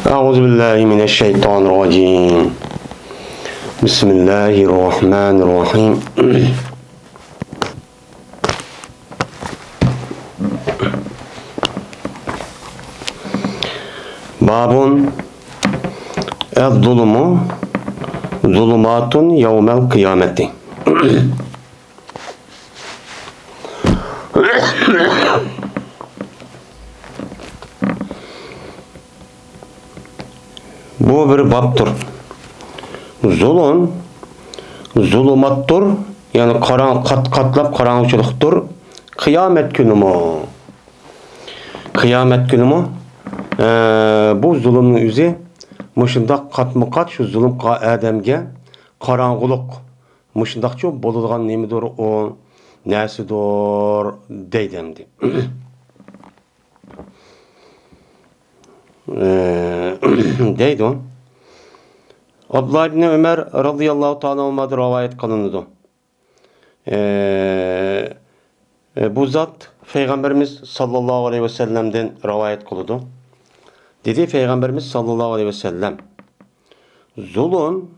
أعوذ بالله من الشيطان الرجيم. بسم الله الرحمن الرحيم. باب الظلم ظلمات يوم القيامة. Bu bir babdır. Zulüm, zulümattır. Yani katlap karanlıkçılıktır. Kıyamet günü mü? Kıyamet günü mü? Bu zulümün yüzü muşundak katmı şu zulüm adamge karanlık muşundakçı bolulgan nemidir o nesidir deydemdi. Deydi o. Abdullah ibn Ömer radıyallahu ta'ala olmadı rivayet kılındı. Bu zat Peygamberimiz sallallahu aleyhi ve sellem'den rivayet kılındı. Dedi Peygamberimiz sallallahu aleyhi ve sellem, zulüm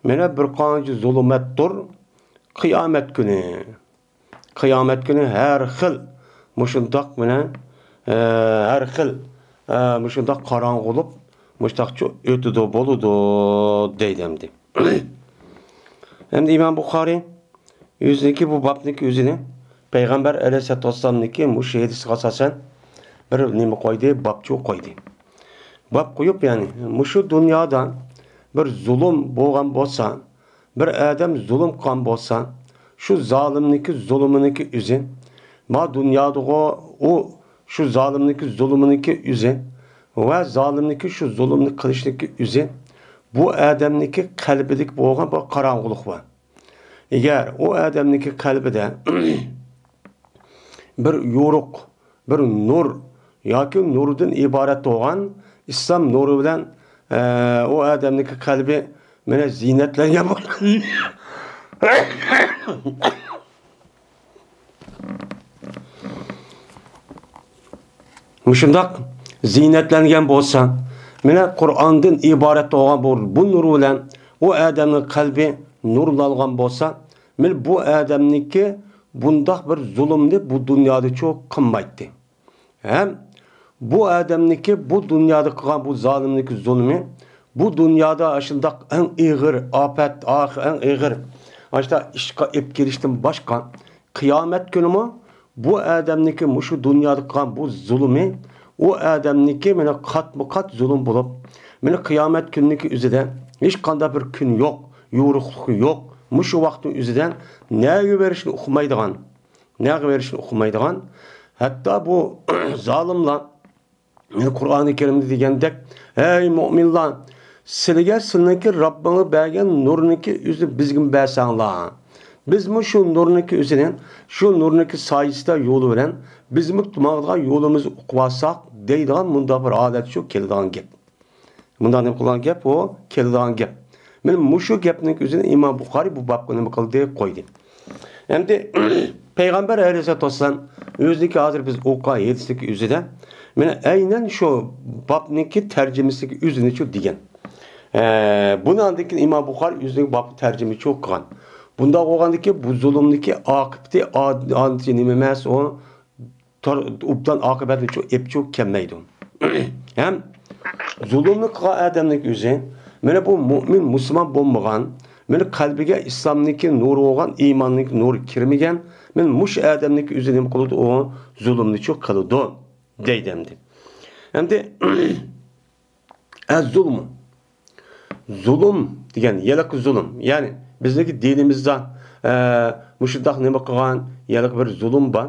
mene bir kancı zulümettir kıyamet günü. Kıyamet günü her xil muşundak mene her xil muşundak karanlık muştakçı ötüdü boludu deydemdi. Hem de İmam Bukhari yüzdeki bu babdaki yüzünü Peygamber aleyhisselatü vesselam'daki muş hadisi asasen bir nime koydu, babçı koydu. Bab koyup yani muşu dünyada bir zulüm boğan bolsa, bir adam zulüm kan bolsa, şu zalimniki zulümüniki üzün, ma dünyada o şu zalimniki zulümüniki üzün ve zalimniki şu zulümniki kılışniki üzün, bu adamniki kalbilik boğan bir karanlık var. Eğer o adamniki kalbide bir yoruk, bir nur, yoki nurdan ibaret olan İslam nuru bilen o adamdaki kalbi mene zinetlengen bo'ladi. Muşundaq zinetlengen bo'lsa, mene Kur'an'dan ibaret olan bu nuru bilen o adamın kalbi nurlangan bo'lsa, men bu adamniki bundaq bir zulümni bu dünyada çok qimmatdi. Hem bu adamniki bu dünyada kılgan bu zalimlik zulmü bu dünyada aşındak en ağır afet en ağır aşta işka ip giriştim başka kıyamet günü mü bu adamniki muşu dünyada kılgan bu zulmü o adamniki mene kat zulüm bulup mene kıyamet günündeki üzerinde hiç kanda bir gün yok yorukluk yok muşu vaktin üzerinde neye verişini okumaydıgan hatta bu zalimler Kur'an-ı Kerim'de degендek ey müminler sizge sizniki Rabbini bergen nurniki yüzü bizgin bersanlar. Biz mi şu nurniki yüzünün şu nurniki sayesinde yolu veren biz mi tumağda yolumuzu okuvasak deydiğen munda bir adet şu keldiğen gep. Munda ne kullanan gep o keldiğen gep. Benim şu gepnin yüzünü İmam Bukhari bu babını mı diye koydu. Hem de Peygamber aleyhisselatü vesselam yüzdeki hazır biz oka yedisindeki yüzüde mene aynen şu babniki tercümesindeki yüzünü çok digen. Bunu andaki İmam Bukhari yüzdeki bab tercümesi çok kılan. Bunda oğandaki bu zulümdeki akıbeti adeti nimemez o uptan akıbeti çok kemmeydi. Hem zulümlü kılan adamdaki yüzü mene bu mümin Müslüman bulmagan mene kalbige İslam'daki nuru olan imanlık nuru kirmegen men muş adamdaki yüzünü kılıdı o zulümlü çok kılıdı deydemdi. Hem de zulüm. Zulüm degen yalak zulüm. Yani bizdeki dinimizde muşundak nima kılgan yalak bir zulüm var.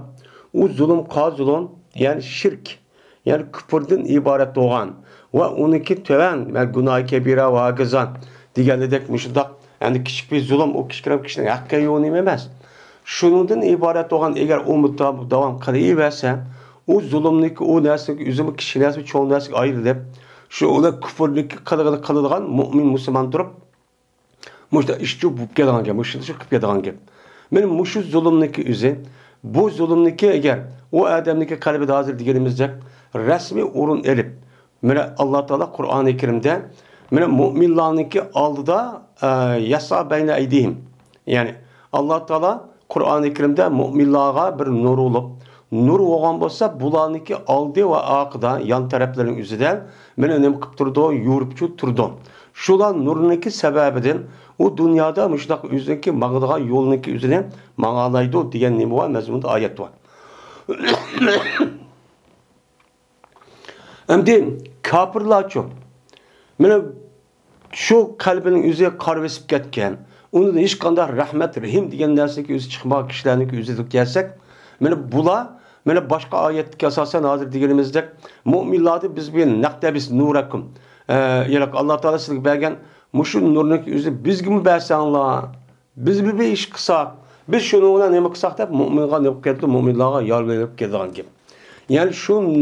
O zulüm zulüm yani şirk. Yani küfürden ibaret olan ve onunki töven ve günah-ı kebira ve agızan degendek muşundak yani küçük bir zulüm o kişinin hakkı yoğun emez. Şunundan ibaret olan eğer o mutlaka devam kılıverse o zulümlük o neslik üzümü kişiler çoğun neslik ayrılıp şu ola küfürlük kalıdığan mümin Müslüman durup muşta işçi bu geldiğin gibi muşta şu geldiğin gibi benim muşu zulümlük üzü bu zulümlük eğer o adamlık kalbi de hazır diyelimizde resmi orun elip Mene Allah Teala Kur'an-ı Kerim'de mene müminlarınki aldıda yasa beyne eydihim. Yani Allah Teala Kur'an-ı Kerim'de müminlara bir nur olup nur olgan bolsa bularniki aldı ve aqıda yan tarafların üzerinde mene nem kıp turdu, yurupçu turdu. Şulan nuruniki sebebiden o dünyada müştak üzerindeki mağdağa yoluniki üzerine mağalaydı diyen nemi var, mezmunda ayet var. Hem kapırlar çok. Mene şu kalbinin üzerine karvesip ketken, onu da hiç kadar rahmet, rahim diyen derseki üzeri çıkmak kişilerindeki üzeri gelsek, mene bula, mene başka ayetlik esasen hazır diyelimizde, müminlerde biz bir nakdebis nurakum. Yalak Allah Teala sizlik bergen, muşun nurundaki üzeri biz gibi bersanlar, biz bir iş kısak, biz şunu ona nemi kısak da müminler ne ketdi, müminlere yargılayıp ketdiğin gibi. Yani şu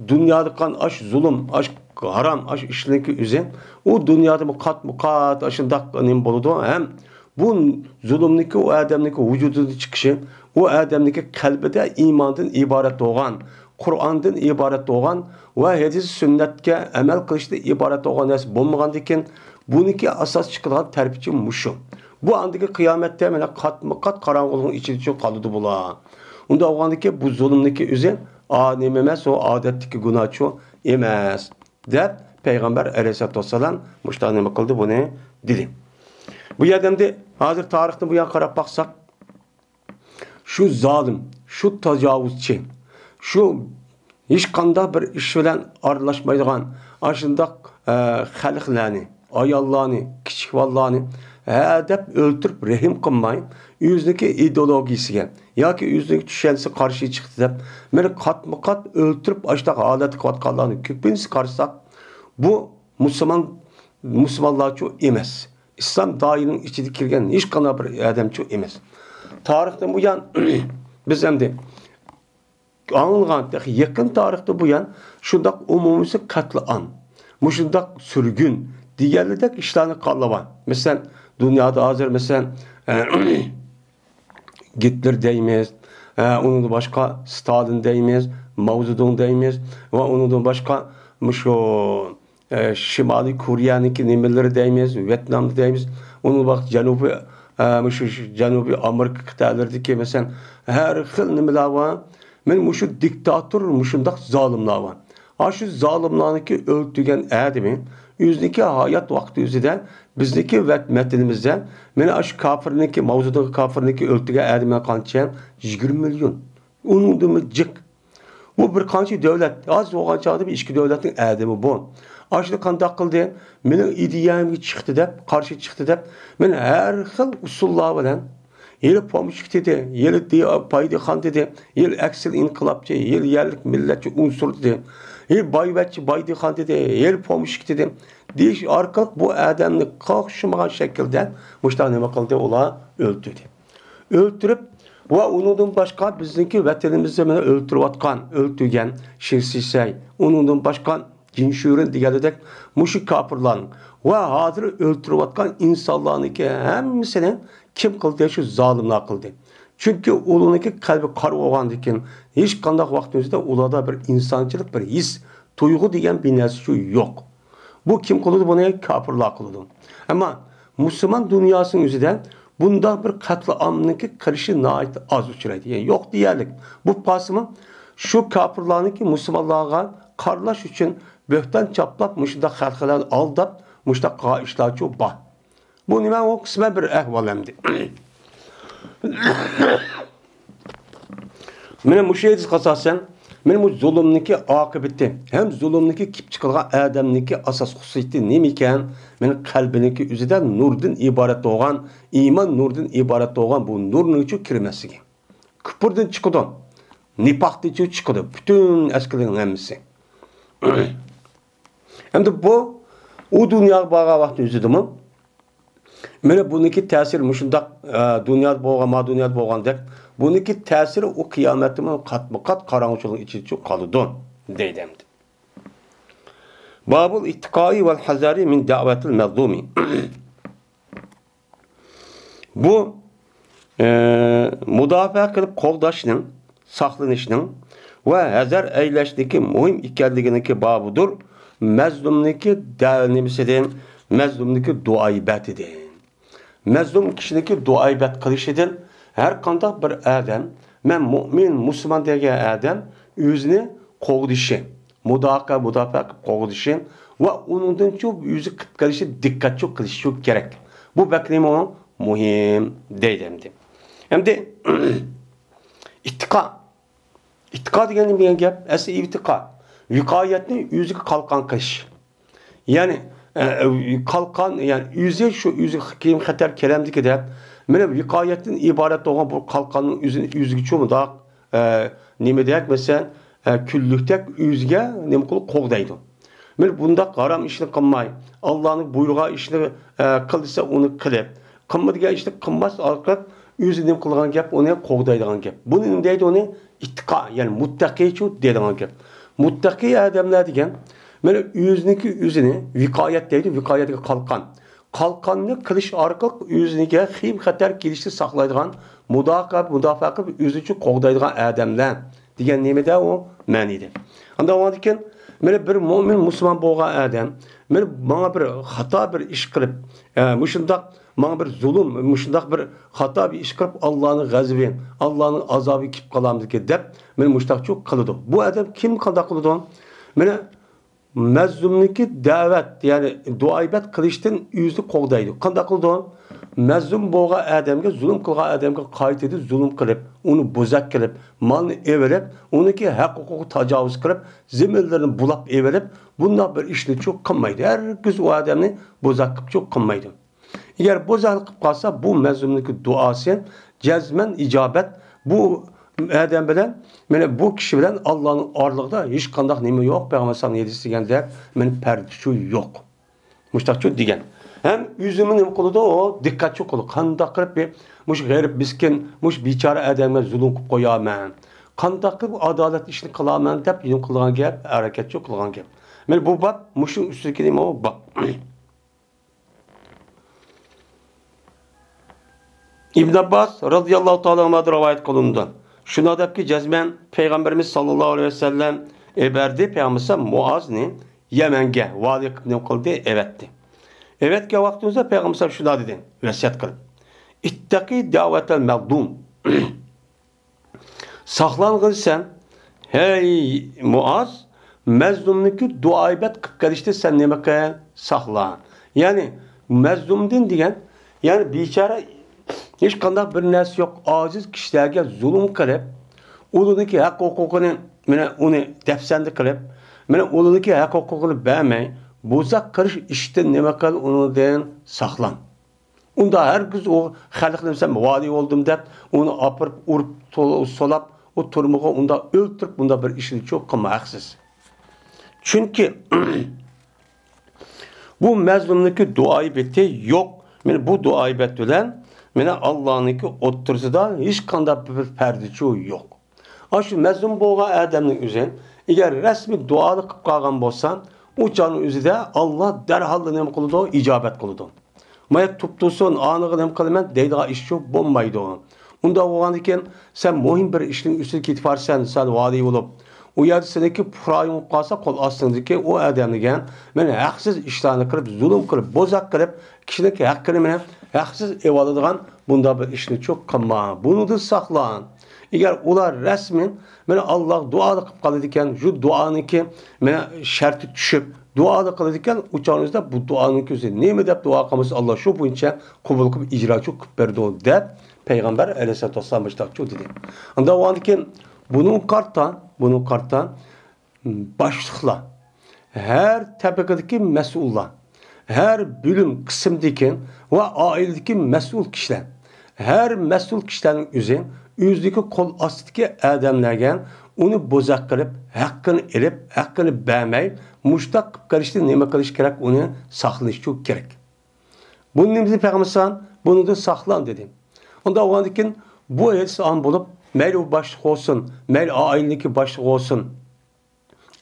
dünyada kan aş zulüm, aş haram, aş işindeki üzeri, o dünyada bu kat aşındak nem boludu. Hem bu zulümdeki o adamdaki vücudu çıkışı, o adamdaki kalbide imandan ibaret doğan, Kur'an'dan ibaret doğan ve hadis sünnetke emel kılışta ibaret doğan nes bulmagandikin buniki asas çıkılan terbiçi muşu. Bu andaki kıyamette mene kat karanlığın içinde çok kalıdı bula. Onda oğandaki bu zulümdeki üzeri nememez o adetteki günahçı emez. De Peygamber Aleyhisselatü Vesselam muştaneme kıldı bunu dedi. Bu yerdemde hazır tarihte bu yan karab baksak şu zalim, şu tecavüzçi, şu hiç kanda bir iş bilen arılaşmaydıgan aşındak halıklarını, ayallarını, küçük vallarını hedef öldürüp rehim kılmayın. Yüzdeki ideolojisiye ya ki yüzdeki düşensi karşı çıktı da beni kat öldürüp aştak adet katkallarını küpünüz karşısak bu Müslümanlar çok emez. İslam dairinin içine girgen hiç kana bir adam çok emez. Tarihte bu yan biz hem de anılgan yakın tarihte bu yan şundak umumisi katliam, şundak sürgün, diğerlerdeki işlerini kallavan. Mesela dünyada hazır mesela Hitler deyimiz, onun başka Stalin deyimiz, Mao Zedong deyimiz ve onun başka şu Şimali Kore'ninki nimeleri deyimiz, Vietnam'da deyimiz, onun bak Janubi Amerika kıtalarındaki mesela her xil nimeler var. Men şu diktatör muşundak zalimler var. Şu zalimlarınki öldürgen ademi yüzdeki hayat vakti yüzüden bizdeki metnimizde meni aş kafirniki mavzudaki kafirniki öldürgen ademi kançen 20 milyon. Onun da cık. Bu bir kançı devlet. Az olan çağda bir işki devletin ademi bu. Aşırı kandak kıldı. Meni ideyemi çıktı dep, karşı çıktı dep. Men her xil usullar bilen yeli pomuşuk dedi, yeli paydı kan dedi, yeli eksil inkılapçı, yeli yerlik milletçi unsur dedi, yeli bayvetçi baydı kan dedi, yeli pomuşuk dedi. Deyiş arkalık bu adamını kalkışmayan şekilde muştaneme kıldı, ola öldürdü. Öldürüp ve onun başka bizdeki vatanimizde öldürüp atkan, öldürgen, şirsisey, onun başka cinşürün diğerledek muşik kapırlan ve hazır öldürüp atkan insanlarını ki hemmisini kim kıldı? Şu zalimler kıldı. Çünkü ulunaki kalbi kar oğandikin hiç kandak vaktimizde ulada bir insancılık, bir his, duygu diyen bir nesli yok. Bu kim kıldı? Bunu kapırlar kıldı. Ama Müslüman dünyasının üzerinde bunda bir katliamınki karışı nait az uçuraydı. Yani yok diyerlik. Bu pasımı şu kapırlarınki Müslümanlığa karlaş için böhten çaplap müştah halkalarını aldap müştah kaişlaçı bah. Bu nime o kısmen bir ehvalemdi. Mene müşehidis kasasen, mene bu zulümniki akıbeti, hem zulümniki kip çıkılgan adamniki asas hususiyeti nemiken, mene kalbiniki üzerinde nurdan ibaret doğan, iman nurdan ibaret doğan bu nurun içi kirmesi. Küpürden çıkıdı, nipakta içi çıkıdı, bütün eskilerin hemisi. Hem de bu, o dünya bağa vakti üzerinde mi? Mene buniki tesir müşundak dünyada boğan dek buniki tesiri o kıyametimin kat karanlıçılığın içi çok kalıdın deydemdi. Babul ittikai vel hazari min davetil mezlumi. Bu müdafaa kılıp koldaşının, saklanışının ve hazar eyleşteki mühim ikenliğindeki babıdır. mazlumniki nimasidan? Mazlumniki duoibatidan. Mazlum kishiniki duoibat qilishidan har qanday bir odam, men mu'min, musulmon degan odam o'zini qo'g'dishi, mudofaa qilib qo'g'dishi va uningdan cho'p o'zi qilib qilishi, diqqat qilishi kerak. Bu baknimo muhim deydi. Endi ittiqo. İttiqa degan nima gap? Asli ittiqa. Viqoyatni o'ziga qalqon qilish. Ya'ni qalqon, ya'ni o'zi kiyim xatar kelamdiki deb, mana viqoyatdan iborat bo'lgan bu qalqonning o'ziga cho'mdoq nima deyek, masalan, kullikdek o'ziga nima qilib qo'g'daydi. Mana bundaq harom ishni qilmay, Allohning buyurgan ishni qilsa uni qilib, qilmagan ishni qilmas orqali o'zi nima qilgan gap, uni qo'g'daydigan gap. Buni nima deydi uni? İttiqa, yani muttaqichu deydigan gap. Muttaqi odamlar degan, mana o'zini viqoyat deydi, viqoyatga qalqon. Qalqonni qilish orqali o'ziga xim xatar kelishni saqlaydigan, mudofaa qilib o'zi uchun qo'g'daydigan odamlar degan nimada u ma'nida. Unda o'ndikin mana bir mo'min musulmon bo'lgan odam, mana bir xato bir ish qilib, mushundaq mana bir zulm, mushundaq bir xato bir ish qilib Allohning g'azabi, Allohning azobi kelib qolamdiki deb, men mushtaqchu qiladi. Bu odam kim qanday qiladi? Mana mazlumniki da'vat, ya'ni duoibat qilishdan o'zini qo'g'daydi. Qanday qiladi? Mazlum bo'lgan odamga, zulm qilgan odamga qaytidi zulm qilib, uni bo'zak qilib, molni everib, uniki haq-huquqni tajovuz qilib, zaminlarini bulab everib, bunday bir ishni cho'q qilmaydi. Herkes o odamni bo'zak qilib cho'q qilmaydi. Eğer bozak qilib qolsa, bu mazlumniki duosi jazman ijobat. Bu odam bilan, mana bu kishi bilan Allohning orlig'ida hech qanday nima yo'q. Payg'ambar sallallohu alayhi vasallam deganda, men pardichu yo'q. Mushtaqchu degan. Hem yüzümü nima qiladi? O diqqatchi qiladi. Qanday qilib mush g'arib miskin, mush bechora odamga zulm qilib qo'yaman. Qanday qilib adolat ishni qilaman deb yum qilgan gap, harakatchi qilgan gap. Men bu bab mushu ustidagi nima o bab. İbn Abbas radıyallahu ta'ala anhu'dan rivayet kılındı. Şuna depki cezmen Peygamberimiz sallallahu aleyhi ve sellem eberdi. Peygamberimiz Muaz'ni Yemen'ge vali ne kıldı? Evetti. Evetke vaktimizde Peygamberimiz şuna dedi. Vesiyet kılıp. İttaki davetel mevdum. Saklan sen, hey Muaz, mezlumniki duaibet kıp gelişti sen nemeke saklan. Yani mezlumdin diyen, yani biçare hiç qanday bir narsa yo'q, ojiz kishilarga zulm qilib, ularniki haq huquqini mana uni dafsanda qilib, mana ularniki haq huquqini bermay, bo'zaq qilish ishdan nima qil, unidan saqlan. Unda herkes o xalqni sen vali oldum deb, uni opirib, urib, solab, o turmuga unda o'ltirib, bunda bir ishni cho'q qilma haqsiz. Chunki bu mazlumniki duoibeti yo'q. Mana bu duoibet bilan Mene Allah'ınki otursida hiç qanday bir perdiçi yok. Aşı mezlum bo'lgan adamning o'zi, eğer resmi dualı qilib qolgan bo'lsa, u canı o'zida Allah derhal nima qiladi? İcabet qiladi. Mayat tuttusun, anığı nima qilaman deydigan ish yo'q bo'lmaydi. Unda bo'lgandan sen muhim bir ishning ustiga ketib borsan, sen vali bo'lib, u yerda seniki puhrayim qolsa, qo'l ostindagi u odamga men haqsiz ishlarni qilib, zulm qilib, bo'zaq qilib, kishining haqqini men haqsiz evaladigan bunda bir ishni cho'q qilma. Buni da saqlan. Eğer ular resmen meni Allah dualı qilib qoladi ekan, shu duoniki meni sharti tushib, dualı qiladi ekan, uchoningizda bu duoniki o'zi nima deb duo qilamiz, Allah shu bo'yicha qabul qilib ijrochi qilib berdi deb Peygamber Aleyhisselatü Vesselam başlaqçı dedi. Unda o'ndikin bunun kartan başlıqlar, her tabaqadagi mas'ullar, her bölüm kısımdaki ve ailedeki mesul kişiler, her mesul kişilerin yüzdeki kol astidagi adamlarga onu bozak qilib, haqqini elib, haqqini bermay, mushtaq qilib qilishni nima qilish kerak, uni saqlash kerak. Bunun nimasi Peygamber bunu da saqlan dedi. Onda o'ndikin bu inson bo'lib, mayli u boshliq olsun, mayli ailedeki boshliq olsun,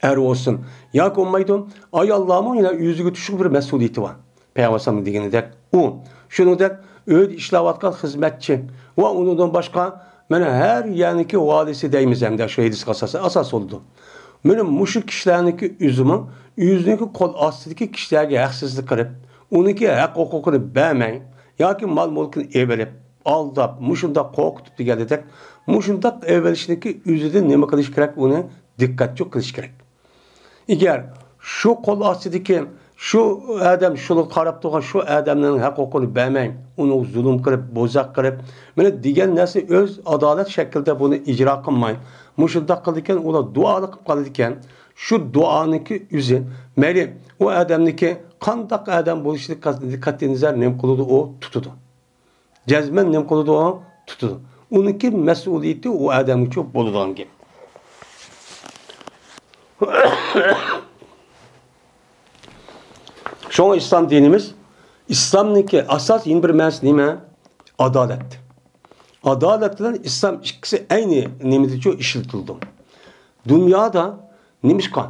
er olsun. Ya olmaydi, ay Allah'ımın yine yüzüge düşük bir mesuliyeti var. Peygamber sallallahu aleyhi ve sellem o. Şunu da öyle işlavatkan hizmetçi ve ondan başka her yaniki valisi deyimiz hem de şu hadis kasası asas oldu. Mana mushu kishilarniki üzümü, yüzniki kol astidagi kishilarga haqsizlik qilib, uniki haq huquqini bermay yoki mol mulkini evelib, aldab, mushunda qo'rqitib deganidek, mushunda evelishniki o'zida nima qilish kerak, uni diqqatli qilish kerak. Agar shu qo'l ostidagi shu odam shuni qarab turgan shu odamning huquqini bermay, uni zulm qilib, bo'zaq qilib, mana degan narsa o'z adolat shaklida buni ijro qilmay, mushunda qilgan ular duolik qilib qoladi ekan, shu duoniki o'zi mayli u odamniki qandaq odam bo'lishiga diqqatni nazar nim qiladi, u tutadi. Jazman nim qiladi, u tutadi. Uniki mas'uliyati u odam uchun bo'ladigan gap. Şoň İslam dinimiz, İslamniki asas ýene bir ma'nosi nima? Adalet. Adalet bilen İslam ikisi aynı nimede işletildi. Dünyada nimişkan?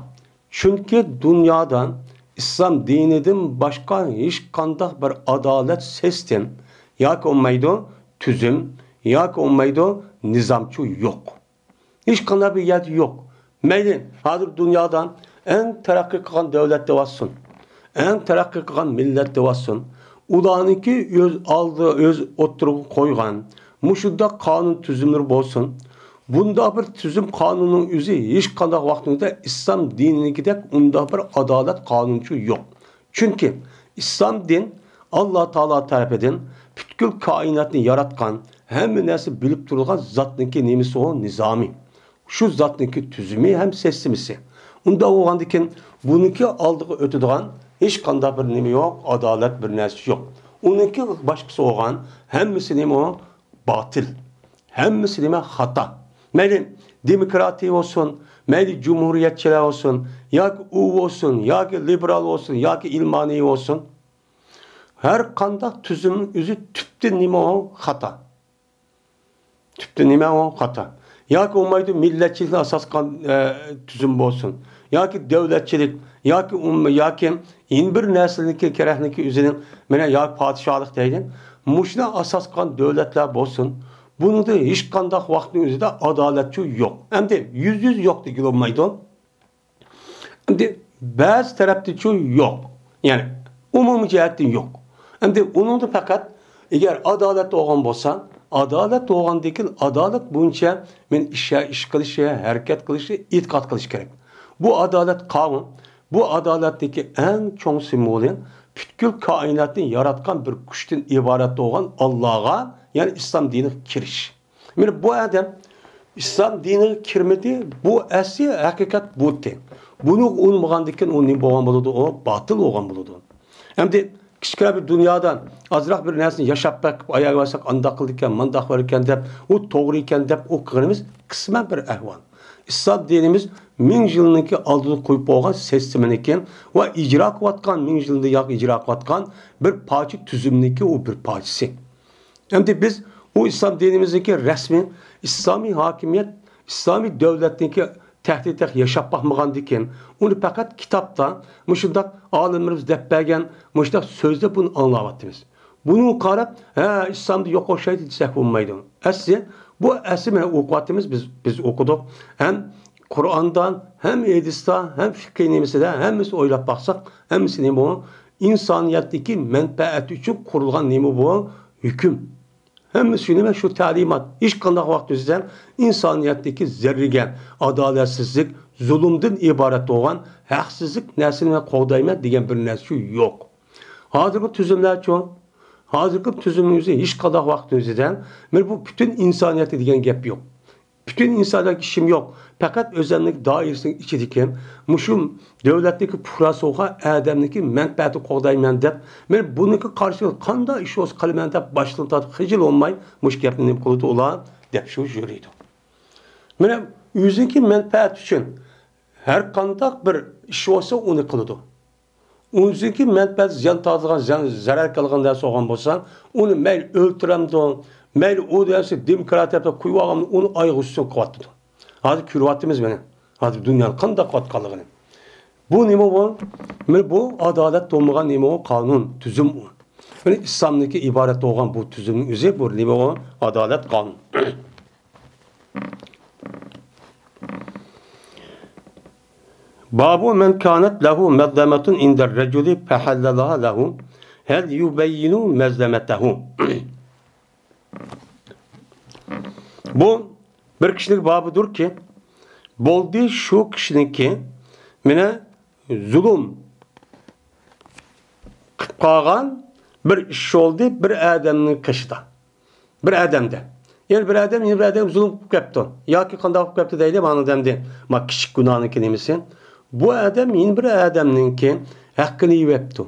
Çünkü dünyadan İslam diniden başka hiç kandak bir adalet sistem yoki olmaydı, tüzüm yoki olmaydı, nizamçı yok. Hiç kandak bir yer yok. Meyli, hazır dünyadan en terakki kılan devlette olsun. En terakki kılan millette olsun. Ulaniki öz aldığı, öz oturuğu koygan, muşudda kanun tüzümleri olsun. Bunda bir tüzüm kanunun üzü hiç kandak vaktinde İslam dinini gidek, unda bir adalet kanuncu yok. Çünkü İslam din, Allah Teala tarafından bütkül kainatını yaratkan, hem nesi bilip durulgan zatniki nimisi o nizami. Şu zatniki tüzümü hem seslimisi. Unda oğandikin bununki aldığı ötüdüğün hiç kanda bir nimi yok, adalet bir nesi yok. Onunki başkası oğan hemmisi nimi o batıl. Hemmisi nimi hata. Meyli demokrati olsun, meyli cumhuriyetçiler olsun, ya U olsun, ya liberal olsun, ya ilmani olsun. Her kandak tüzümün üzü tüpte nimi o hata. Tüpte nimi o hata. Ya ki olmaydı milletçilik asas tüzüm olsun. Ya ki devletçilik, ya ki in bir neslindeki kerehniki üzerinin mene ya padişahlık deyin. Muşna asas kan devletler olsun. Bunu da hiç kandak vaktin üzerinde adaletçi yok. Hem de yüz yok diye olmaydı. Hem de bazı tarafta yok. Yani umumi cihetten yok. Hem de onun da fakat eğer adalet olan olsa, adalet doğandaki adalet boyunca men iş kılışa, hareket kılışa, itikat kılış gerek. Bu adalet kanun, bu adaletteki en çok simvolü bütkül kainatını yaratkan bir güçten ibaret olan Allah'a, yani İslam dini kiriş. Yani bu adam İslam dini kirmedi, bu asli hakikat bu değil. Bunu olmagandikken o ne boğan buludu, o batıl olan buludu. Hem de kichkina bir dunyodan azroq bir narsani yashab bakib oyoq olsak andoq qildi ekan, mandoq bor ekan deb, u to'g'ri ekan deb o'qiganimiz qisman bir ahvol. İslam dinimiz 1000 yilniki oldida qo'yib qo'ygan sistemniki va ijro qilayotgan 1000 yilda yoq ijro qilayotgan bir parcha tuzumniki u bir parchasi. Endi biz o İslam dinimizdeki resmi İslami hakimiyet, İslami devletniki tehditler yaşap bakmagandikken, onu fakat kitapta, muşundak alimlerimiz dep bergen, muşundak sözde bunu anlavatımız. Bunu qarab, İslam'da yok o şey desek olmaydı. Asli, bu asli okuvatımız biz okuduk. Hem Kur'an'dan, hem hadis'ten, hem fikri nimisinde, hemisi oylap baksak, hemisi ne bu? İnsaniyetteki menfaati için kurulgan ne bu? Hüküm. Hemisi şu talimat, hiç kandak vaktimizden insaniyetteki zerrigen, adaletsizlik, zulümden ibaret olan haksızlık nesline kovdayma diyen bir nesli yok. Hazırki tüzümler çok, hazırki tüzümümüzde hiç kandak vaktimizden bu bütün insaniyeti diyen gap yok. Bütün insanlar işim yok. Fakat özellik dairesinin içindeki muşum devletteki purası oğa adamdaki menfaati kovdayman dep, men bununki karşılığı kanda iş olsa kalman dep başlığında hıcıl olmay muş gapini kılıdı ola dep şu jüriydi. Men yüzünki menfaat için her kandak bir iş olsa onu kılıdı. Yüzünki menfaat ziyan tağdığın, zarar kalığından soğan bolsa, onu meyl öldüremdi, meyl o dersi demokratiyada kuyuağımını onu aygısın kıvattı. Hadi kürvatımız benim. Hadi dünyanın kandak katkallığını. Bu nime bu? Bu adalet olmayan nime o? Kanun, tüzüm o. Yani İslam'daki ibaret olan bu tüzümün üzeri bu nime o? Adalet, kanun. Babu men kanet lehu mezlemetun inder reculi fehallalaha lehu hel yubeyyinu mezlemetehu. Bu bir kişilik babıdır ki boldi şu kişininki mine zulüm kıpkagan bir iş oldu bir adamın kışta. Bir adamda. Yani bir adam zulüm yaptı. Ya ki kanda yaptı değil bana demdi. Ma küçük günahını kelimesi. Bu adam yine bir adamın ki hakkını yaptı.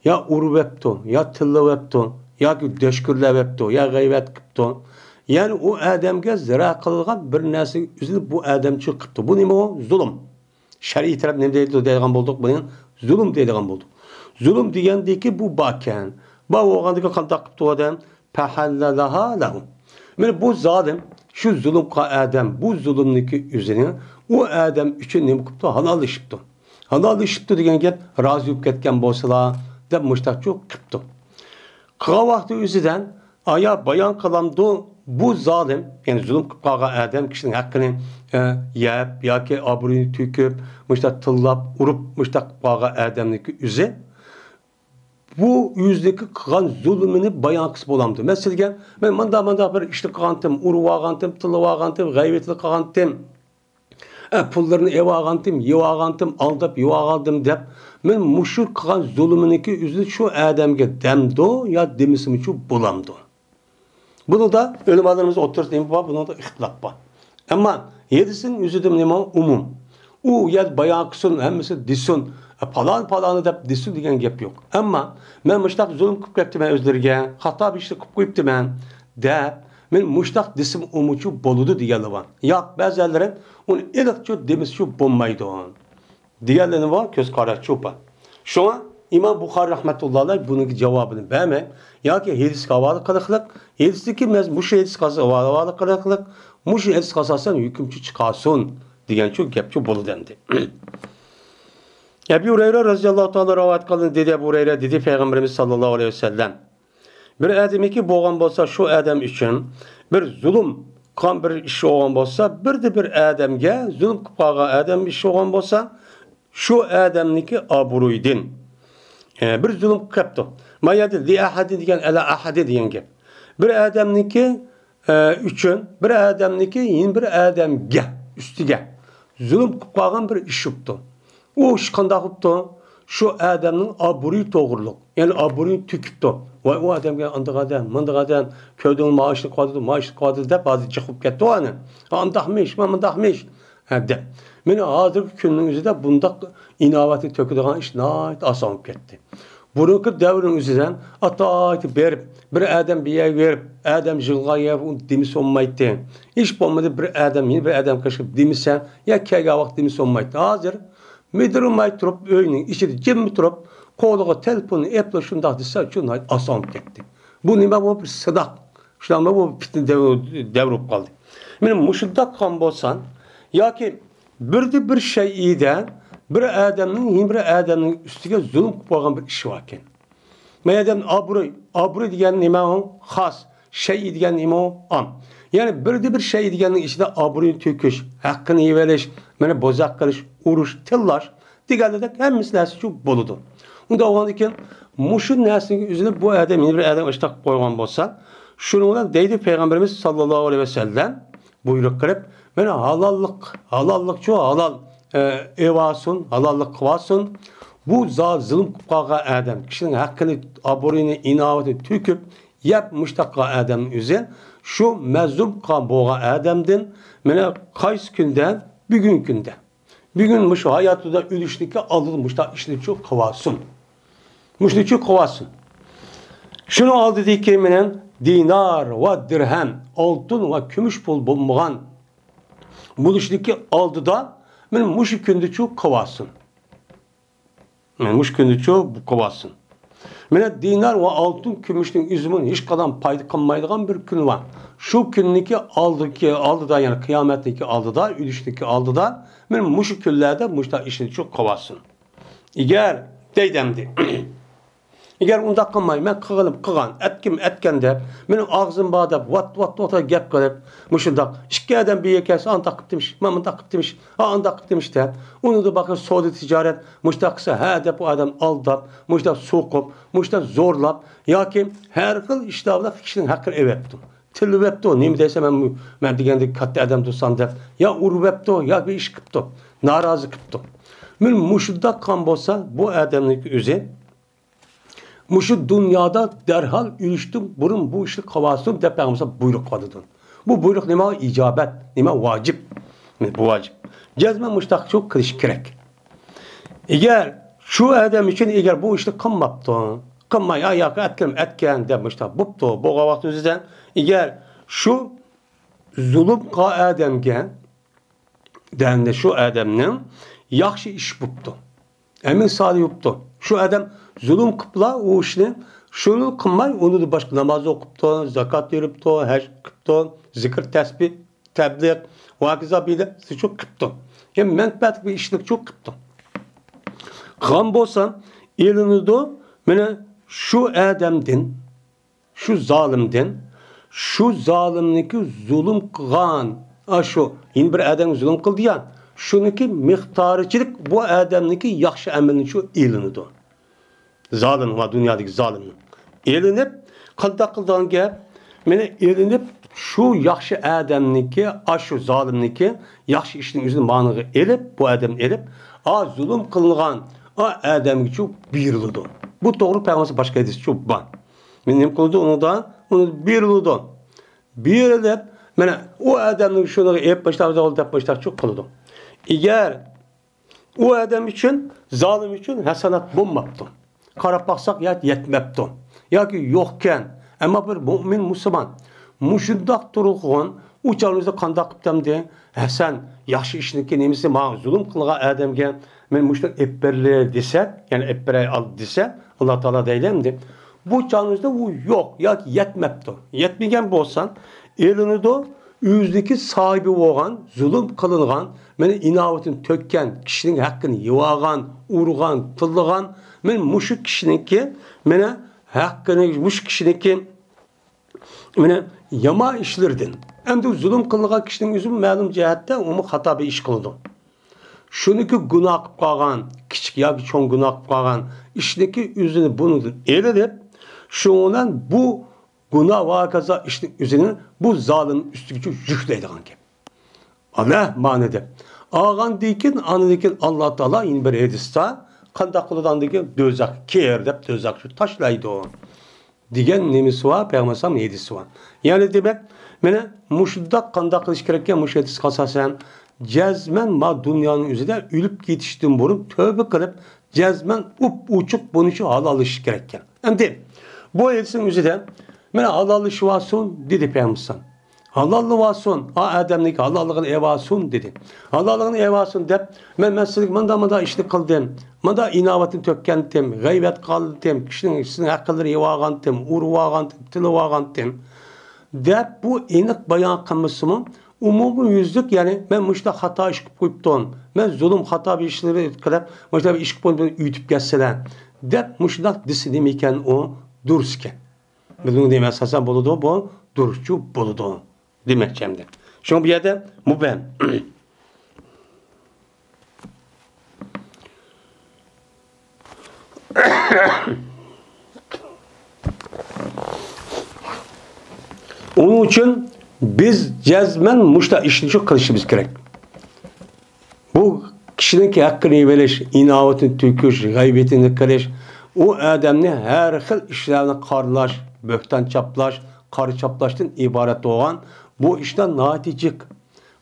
Ya uru yaptı, ya tıllı yaptı, ya ki deşkürle yaptı, ya gayret yaptı. Yani o adamga zira kılgan bir narsa üzülüp bu adam çıktı. Bu nima o? Zulüm. Şer'i taraf ne deydigan bulduk bunun? Zulüm deydigan bulduk. Zulüm degandiki bu bakan. Ba oğandaki qandaq qıptı adam fahallalaha lahum. Yani bu zalim şu zulüm adam bu zulümniki üzerine o adam üçün nima qıptı? Halal işipti. Halal işipti degan gap razı bo'lib ketgan bo'lsalar deb mushtaqchu qıptı. Qılgan vaqti üzüden aya bayan kılamdı bu zalim yani zulüm qılgan adam kişinin hakkını yep yoki obro'yini to'kib mushtaq tillab urib mushtaq qılgan adamniki üzü bu yüzdeki qılgan zulmini bayan qilib bo'lamdi. Masalan, men manda bir ishni qilgandim, urib olgandim, tillab olgandim, g'aybatli qilgandim. Pullarını ev ağandım, yev ağandım, aldap yev ağandım deb men muşur qilgan zulminiki üzü şu adamga demdo ya demisimi şu bulamdı. Bunu da ölümalarımız oturtayım var, bunu da ihtilaf var. Ama yedisinin üzüdüm nima umum. U ya bayağı kısın, hemmisi disun, palanı deb disun degan gap yok. Ama men muştaq zulm qilib ketdim özlerge, xato bir ishni qilib qo'yibdim deb men muştaq disim umuchu boludu deganlar var. Yo'q, ba'zileri onu iliqchu demischu bo'lmaydi. Deganlar var, ko'z qarachu bor. Shunga İmam Buxoriy rahmetullohi alayhi bunun cevabını verme. Ya ki hadis havola qiliqliq, hadisdagi mushu hadis havola qiliqliq, mushu hadis qasasan hukmchi chiqasin degan shu gapchu bo'ldi. Ebu Hureyre radhiyallohu ta'ala rivoyat qildi dedi Ebu Hureyre dedi Peygamberimiz sallallohu aleyhi ve sellem. Bir adamiki bo'lgan bo'lsa shu adam uchun bir zulm qilgan bir ish bo'lgan bo'lsa, bir adamga zulm qilib qolgan adam ish bo'lgan bo'lsa, shu adamniki obro'ydin. Bir zulm qilibdi. Mayadi li ahadi degan ala ahadi degan gap. Bir adamniki uchun bir adamniki yine bir adamga ustiga zulm qilib qolgan bir ish bo'libdi. U ish qanday qilibdi? Şu adamın obro'yi to'g'riliq. Yani obro'yini to'kibdi. Voy o adamga mındak adam köyden maaşını koydu deb bazı çıkıp ketdi onu. Andaqmış deb. Meni hozirgi kunning o'zida bundaq inovatni to'kadigan ish nihoyat oson bo'lib ketdi. Burungi davrning o'zidan atoyt berib, bir adam biya berib, adam jilg'a yeb demis olmaydi. Ish bo'lmadi bir adam qashib demisan, ya kelgan vaqt demis olmaydi. Hozir midrimay turib uyning ichida jimmi turib qo'liga telefonni epla shundoq desa, shunday oson bo'lib ketdi. Bu nima bu bir sidoq. Shunday bu fitna davr bo'lib qoldi. Meni mushundoq qon bo'lsan yoki bir şeyide bir adamın üstüge zulm qilib qo'ygan bir ish bor ekan. Madem obro'y degan nima o? Xos, şey degan nima o? Am. Yani bir şey deganning ichida obro'yni to'kish, haqqini yevelish, mana bo'zaq qilish, urush, tillash deganlarda hammasi narsa shu bo'ladi. Unda o'g'an ekan, mushu narsaga o'zini bu adam bir adam ishta qilib qo'ygan bo'lsa, shuni bilan deydi Peygamberimiz sallallohu aleyhi ve sellem buyruq qilib, mana halallik şu halal evasun, halallik qilsin. Bu zulm qilib qolgan adam kishining haqqini, obro'yini, inovatini to'kib, yap mushtaqqa adamning o'zi şu mazlum qilgan bo'lgan adamdan mana qaysi kundan bugun kunda. Bugun mush hayotida o'lishniki oldinmushta ishni chu qilsin. Mushni chu qilsin. Shuni oldidagi menen dinar va dirham, oltin va kumush pul bo'lmagan buluşdaki aldıda men mush kunni chu qilsin. Men mush kunni chu bu qilsin. Mene dinar ve altın kümüşün üzümün hiç kadar payda kalmaydıgan bir gün var. Şu günniki aldıda yani kıyametteki aldıda, ülüşteki aldıda benim muşu küllerde muşta işini çok kovasın. İger deydemdi. Eğer unda kılmay, ben kıgan, etken de, benim ağzım bağda, vat gep kılıp, muşundak, iki adam bir yekesi, an takıp demiş, mamın takıp demiş, an takıp demiş de, onu da bakın soğudu ticaret, muştaksa, de bu adam aldap, muştak sokup, muştak zorlap, ya ki her kıl iştahında kişinin hakkını eveptim. Tili webdi o, neymi deyse ben degende katta adam tutsan da, ya ur webdi o, ya bir iş kıptı, narazı kıptı. Men muşunda kan bolsa, bu adamlık özü, muşu dünyada derhal ürüştüm, burun bu işi kavasın dep Peygamber buyruk kadıdın. Bu buyruk nima icabet, nima vacip. Bu vacip. Cezme muştak çok kılış gerek. Eğer şu adam için eğer bu işi kılmaptı, kılmay ayak etken demişler. Buptu, bu vakti yüzden eğer şu zulüm ka adamge dende şu adamın yaxşı iş buptu. Emin salih yuptu. Şu adam zulüm kıpla o işini şunu kılmay onu da başka namaz okuptu, zakat veripti, hac kıptı, zikir tesbih, tebliğ, vakiza bile çok kıptı. Hem menfaat bir işlik çok kıptı. Gam bolsam elini de mene şu adamdin, şu zalimdin, şu zalimniki zulüm kılan, şu yine bir adam zulüm kıldı ya, şununki miktarıçılık bu adamniki yaxşı amelini şu elini de. Zalim var dünyadaki zalimnin. Elinip, kıldan gel, mene elinip şu yaxşı adamniki, şu zalimniki, yaxşı işinin yüzünü manığı elip, bu adam elip, zulüm kılgan, adamki çok birliği. Bu doğru Peygamber başka hadis çok ban. Benim kıldı onu da, onu birliği. Birlip, mene o adamın şunu hep başlar çok kıldı. Eğer o adam için, zalim için hasenat bulmaptı. Karab baksak ya yetmepti. Ya ki yokken, ama bir mümin Müslüman, muşundak durulğun, uçağınızda kandak kıptam de, sen yaxşı işinki nemisi ma zulüm kılga adamga, men muştak epperle desek, yani eppere al desek, Allah Teala deylemdi. Bu uçağınızda bu yok, ya ki yetmepti. Yetmegen bolsan, elini de yüzdeki sahibi olan, zulüm kılıngan, meni inavetin tökken, kişinin hakkını yıvagan, urgan, tıllıgan, men muşu kişininki, mene hakkını, muş kişininki, mene yama işlirdin. Hem de zulüm kılıngan kişinin yüzü məlum cəhətdə onu hata bir iş kıldı. Şununki günah kıp kalgan, küçük ya ki çoğun günah kıp kalgan, işindeki yüzünü bunu elirip, şundan bu günah vakaza işin üzerine bu zalim üstü gücü yükleydi kanki. Allah manede. Ağan dikin, anı dikin Allah Teala yine bir edista, kandaklıdan dikin dözak, keyer dep dözak şu taşlaydı o. Digen nemisi var, Peygamber edisi var. Yani demek, mene muşuddak kandaklı iş gerekken muş edis kasasen, cezmen ma dünyanın üzerinde ülüp yetiştiğim burun tövbe kılıp, cezmen uçup bunu şu halal iş gerekken. Hem de bu edisin üzerinde, mene halallı şuvasun dedi Peygamber. Halallı vasun, adamlık halallığını evasun dedi. Halallığını evasun dep, men silik manda işlik kıldım. Manda inavatın tökkendim, gaybet kaldım, kişinin hakkıları evagandım, urvagandım, tılıvagandım. Dep bu enik bayan kılmışımın umumi yüzlük yani ben muşta hata iş koyuptum. Ben zulüm hata bir işleri kılıp, muşta bir iş koyuptum, ütüp geçseler. Dep muşta disinim iken o durusken. Bunun demez Hasan boludu bu, duruşçu boludu. Demek cemde. Şu bir yerde mübhem. Onun için biz cezmen muşta işini çok kılışımız gerek. Bu kişinin ki hakkını veriş, inavetini tüküş, gaybetini kılış, o adamını her xil işlerini karlaş, bökten çaplaş, karı çaplaştın ibaret olan bu işten naticik.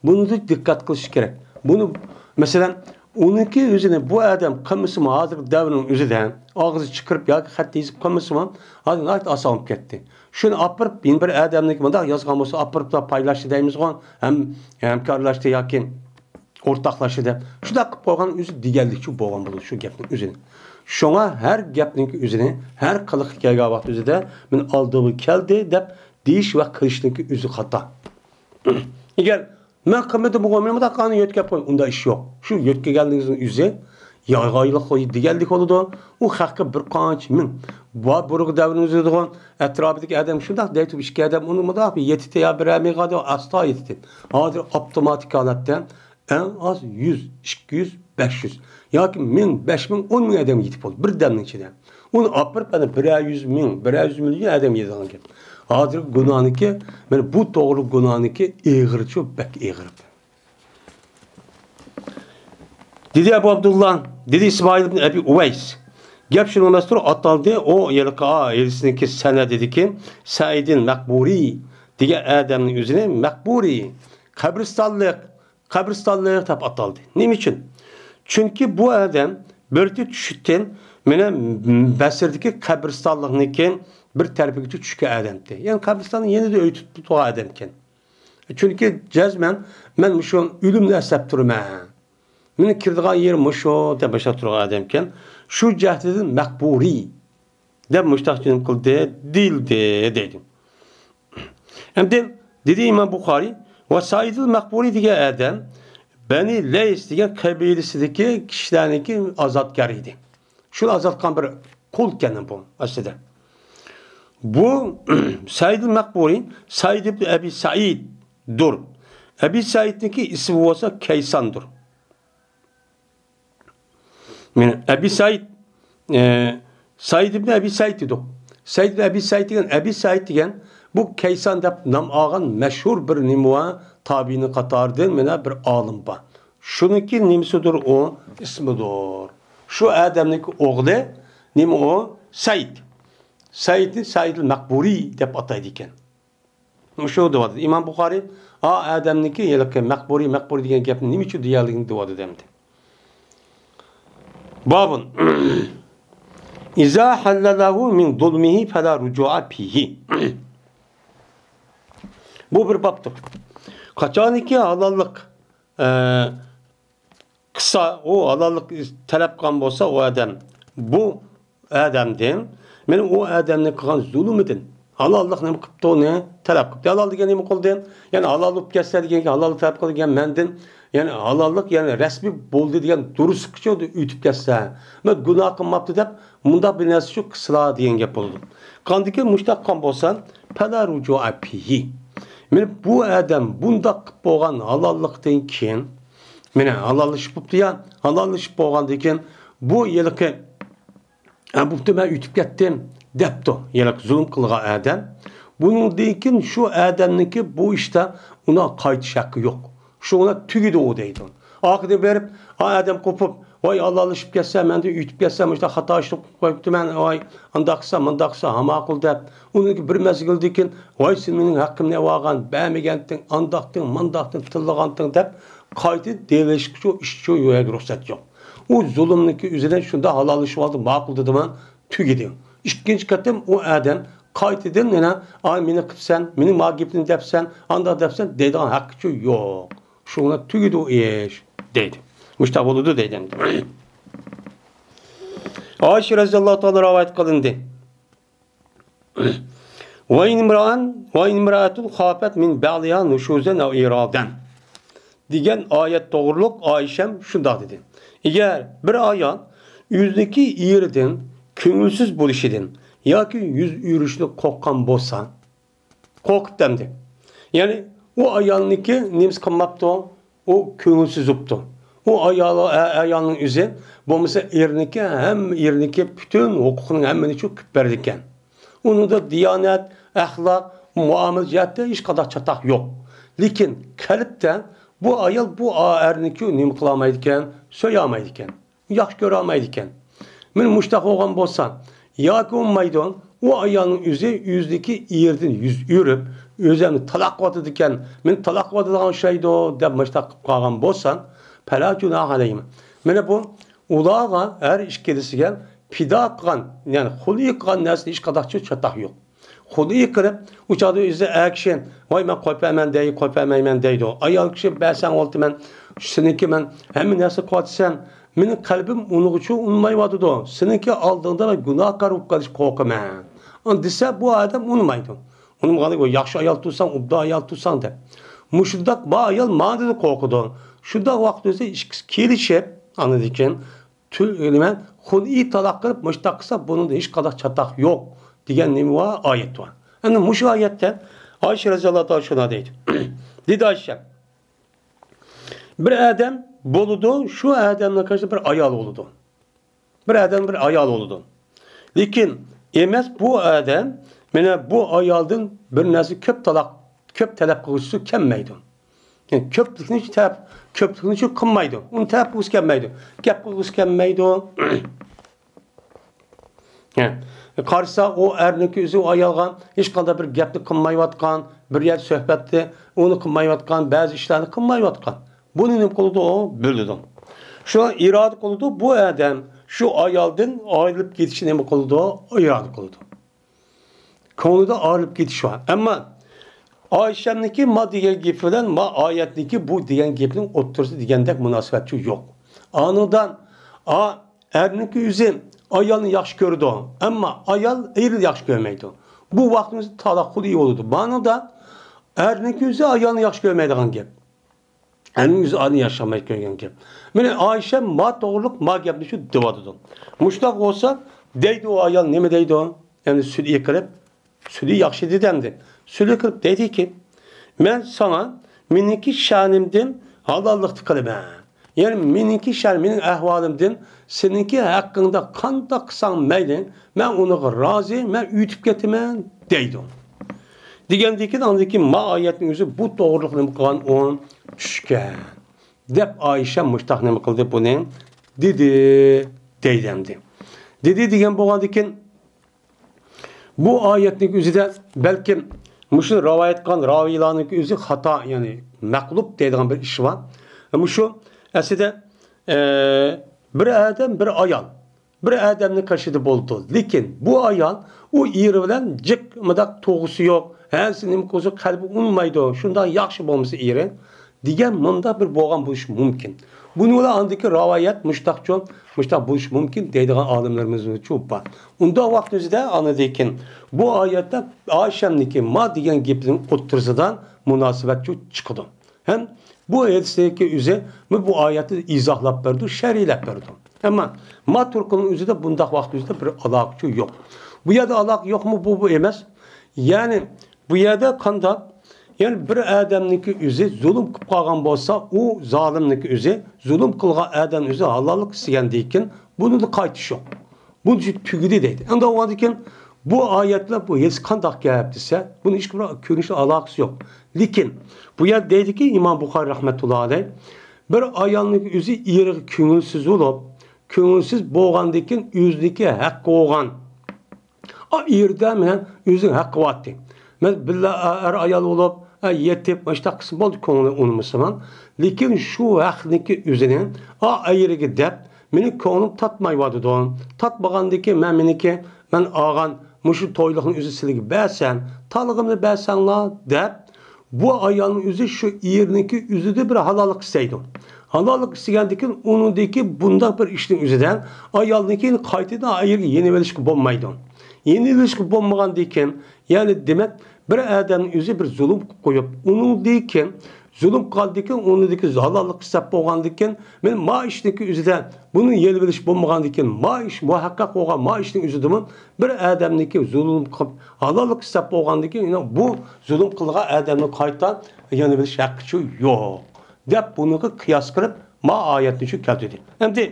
Bunu da dikkat kılış gerek. Bunu mesela onunki yüzüne bu adam kımısı mı hazır devrinin yüzünden ağzı çıkırıp ya hatta izip kımısı mı hazır nait asalım gitti. Şunu apırıp bin bir adamlık mı da yazgan olsa apırıp da paylaştı deyimiz olan hem karlaştı ya ki ortaklaştı da. Şu da boğan yüzü digellik şu boğan bulur şu gepnin yüzüne. Şuna her gepnin yüzüne her kılık hikaye vakti yüzüde ben aldığımı keldi dep deyiş ve kılıştaki yüzü hata. Eğer ben kıymetli bu konuda da kanı yötke koy. Onda iş yok. Şu yötke geldiğinizin yüzü Yağaylık digellik oldu. O hakkı bir kanç min. Bu buruk devrimizi doğan etrafındaki adam şundak deyip işki adam onu mu da yetite ya bir emeği kadar asla yetite. Hadir otomatik halatten en az 100, 200, 500. Ya ki 1000, 5000, 10.000 adam yetip oldu. Bir demnin içinde. Onu apırıp bana 100 milyon adam yediğin gibi. Hadir günahını ki, bu doğru günahını ki eğir çok bek eğirip. Dedi Ebu Abdullah, dedi İsmail ibn Ebi Uveys. Gep şunu mestur ataldı o yelka elisindeki sene dedi ki Said'in Mekburi diye Adem'in üzerine Mekburi kabristanlık tap ataldı. Ne için? Çünkü bu Adem börtü düşütten mene Besir'deki kabristanlıkniki bir terbiye küçük Adem'di. Yani kabristanın yeni de öğütüp o Adem'ken. Çünkü cezmen ben şu ölümle hesap durma. Meni kirdiğan yer muşo de başa turgan adamken şu cahdedin mekburi de müştahcının kıldı dildi dedim. Hem de dedi İmam Bukhari ve Said'il mekburi diye adam Beni Leys diye kabilesideki kişilerdeki azatkarıydı. Şu azatkan bir kul kendin bu aslında. Bu Said'il mekburi Said ibn Ebi Said dur. Ebi Said'deki ismi olsa Kaysan'dır. Ebi Said Said ibn Ebi Said dedi. Said ibn Ebi Said diyen Ebi Said diyen bu Kaysan dep nam ağan meşhur bir nimua tabiini katardı mena bir alim ba. Şununki nimsudur o ismidir. Şu Adem'deki oğlu nim o Said. Said'il Mekburi dep ataydı iken. Şu duadı. İmam Bukhari Adem'deki yelke Mekburi diyen gapni nim için diyalığını duadı demdi. Babun İza hallalehu min zulmihi fela rucu'a fihi. Bu bir babdır. Kaçan ki halallık kısa o halallık talep kan olsa o adam bu adamdan benim o adamla kılan zulüm edin. Halallık ne kıptı onu talep kıptı. Halal degen ne kıldı? Yani halallık kesler degen halallık talep kıldı degen mendin. Yani halallık yani resmi boldu degan durus çıkıyordu ütüp kesse. Men günah kılmaptı dep munda bir narsa şu kısla degan gap oldu. Kandiki muştaq kan bolsan fala rucu'a fihi. Men bu adam bunda qıp bolgan halallıktan keyin mene halallaşıp boldu ya halallaşıp bolgandan keyin bu yelki bu ben ütüp kettim depti. Yelki zulm kılgan adam. Bunun dekin şu adamniki bu işte ona qaytish hakkı yok. Şu ona tügüdü o deydi. Akıda verip adam kopup vay Allah'laşıp kesse ben de ütüp kessem işte hata işlep koyuptu ben vay andaksa hamakul dep onun bir mezgildikin vay sen menin hakkım ne vagan beğenmegentin mandaktın tıllıgantın dep kaydı devleşik şu işçi yoya ruhsat yok. O zulümniki üzerine şunda halallaşıp aldı makul dedim ben tügüdü. İkinci katım o adam kayıtıdın ne ay meni kıpsen meni magibini depsen anda depsen dedi hakkı yok. Şuna tügüdü o iş dedi. Müştak oldu dedim. Ayşe Raziyallahu Teala rivayet kılındı. Ve imra'atun khafet min ba'liha nuşuzen ev iraden. Diyen ayet doğruluk Ayşem şunda dedi. Eğer bir ayan yüzdeki iyirden köngülsüz buluşidin ya ki yüz yürüşlü kokkan bolsa korkup demdi. Yani o ayağındaki nimiz kılmaptı o köngülsüz uptu. O ayağının yüzü bu mesela erniki bütün hukukunun hemmeni çok küpberdikken. Onun da diyanet, ahlak, muamele cihatte hiç kadar çatak yok. Lakin kalpten bu ayal bu erniki nim kılamaydıkken, söyleyamaydıkken, yaxşı göremaydıkken. Men muştak olgan bolsan, ya ki olmaydı o ayağının yüzdeki yerden yüz yürüp özümü talak vatıdıkken, men talak vatıdığın şeydi o dep muştak kalgan bolsan, fela günah aleyhim. Mene bu ulağa her işkedisi gel pida kılan yani huli kılan nesli iş kadar çok çatak yok. Huli kırıp uçağı yüzde ekşen vay ben koypaymen deydi o. Ayal kişi belsen oldu men seninki men hem nesli koyatsan benim kalbim onu için unmaymadı da seninki aldığında da günah karıp karış korkma. Andise bu adam unmaydı. Onun kadar yaxşı ayal tutsan ubda ayal tutsan de. Muşundak ba ayal madde korkudu. Şurada vakti özde kelişip anladıkken nima xun'iy taloq qilib mushtaq qilsa buningda hech qanday chatoq yo'q degan nima bor, oyat bor. Endi mushu oyatda Ayşe roziyallohu anha shuna deydi. Dedi Ayşe, bir adam boludu, şu adamla karşı bir ayal oludu. Bir adam bir ayal oludu. Lekin emas bu adam mana bu ayaldan bir narsa ko'p talab qiluvchisi kelmaydi. Yani ko'plikni shu qilmaydi. Uni talab qiluvchisi kelmaydi. Gap qiluvchisi kelmaydi. Qarsa o erniki o'zi ayalgan, hech qanday bir gapni qilmayotgan, bir yer suhbatni uni qilmayotgan, ba'zi ishlarni qilmayotgan. Buni nima qildi o? Bildi. Şu irade qildi bu adam şu ayaldan ayrılıp ketishni nima qildi o? Irade qildi. Konuda ayrılıp ketish var. Ama Ayşe'ninki ma degan gap bilan ma oyatniki bu degan gapning o'ttirisi degandek munosabatchi yo'q. Anidan erniki o'zi ayolni yaxshi ko'rdi, ammo ayol erni yaxshi ko'rmaydi. Bu vaqtimizda taloqquli bo'ldi. Ba'noda erniki o'zi ayolni yaxshi ko'rmaydigan gap. Erning o'zi ayolni yaxshi ko'rgan gap. Mana Ayşe ma to'g'riliq ma gapni shu devadidim. Mushtaq bo'lsa, deydi o ayol nima deydi? Yani südü qilib, südü yaxshi dedimdi. Südü qilib deydi ki, men sana meniki sha'nimdan halallikni qilaman. Yani meniki sha'nim, mening ahvolimdan seninki haqqingda qanday qilsang mayli, men uni rozi, men uytib ketaman deydi. Degandan andaki ma oyatning o'zi bu to'g'riliqni qilgan on tushgan. Deb Ayşe mushtaq nima qildi buni? Dedi, deydimdi. Dedi degan bo'lgandan bu oyatning o'zida balkim mushu rivoyat qilgan raviylarning o'zi xato, ya'ni maqlub deydigan bir ish bor. Mushu aslida bir adam bir ayol bir adamning qarshida bo'ldi. Lekin bu ayol u eri bilan jiq madaq to'g'risi yo'q. Hasining ko'zi qalbi unmaydi. Shundan yaxshi bo'lmasa eri degan munda bir bo'lgan bo'lishi mumkin. Buni ular andiki rivoyat mushtaq bo'lishi mumkin deydigan olimlarimiz ko'p bor. Unda vaqt o'zida anadikin bu oyatda Ayşe'niki ma degan gapning o'ttirisidan munosabat chiqdi. Ham bu hadisdagi o'zi bu oyatni izohlab berdi, sharhlab berdi. Ammo ma turqning o'zida bundaq vaqt o'zida bir aloqa yo'q. Bu yerda aloqa yo'qmi bu emas. Yani bu yerda qanday? Yani bir adamniki o'zi zulm qilib qolgan bo'lsa, u zolimniki o'zi zulm qilgan adam o'zi halollik istagandan keyin buni qaytish yo'q. Bu tugidi deydi. Endi o'g'andikin bu oyatlar bu hech qanday gap desa, bunun hech bir ko'rinish aloqasi yo'q. Lekin bu yer deydiki İmam Buxoriy rahmetullohi alayh bir ayolniki o'zi eri ko'ngilsiz bo'lib, ko'ngilsiz bo'lgandan keyin o'zidagi haqqi bo'lgan. O erda men o'zing haqqi vatdi. Men billa ayol bo'lib yetib başta qism bo'ldi ko'ngli unimisaman. Lekin shu vaqtniki o'zining ayriga deb meni ko'nglim tatmaydi. Tatmagandan men meniki men olgan mushu to'yliqni o'zi sizlarga bersam, talig'imni bersanglar deb bu ayolning o'zi shu erniki o'zida bir halollik istaydi. Halollik istagandan keyin uningdagi bundaq bir ishning o'zidan ayolniki qaytadan ayirga yeni velishga bo'lmaydi. Yeni velishga bo'lmagandan keyin, ya'ni demak bir adamning o'zi bir zulm qo'yib, uningdagi zulm qildikan, uningdagi halollik hisab bo'lgandan keyin men ma ishniki o'zidan buni yeni velish bo'lmagandan keyin ma ish muhaqqaq bo'lgan ma ishning o'zidan bir adamniki zulm qilib halollik hisab bo'lgandan keyin bu zulm qilgan adamni qaytadan yeni velish haqqi yo'q deb buni qiyos qilib ma oyatni shu keltirdi. Endi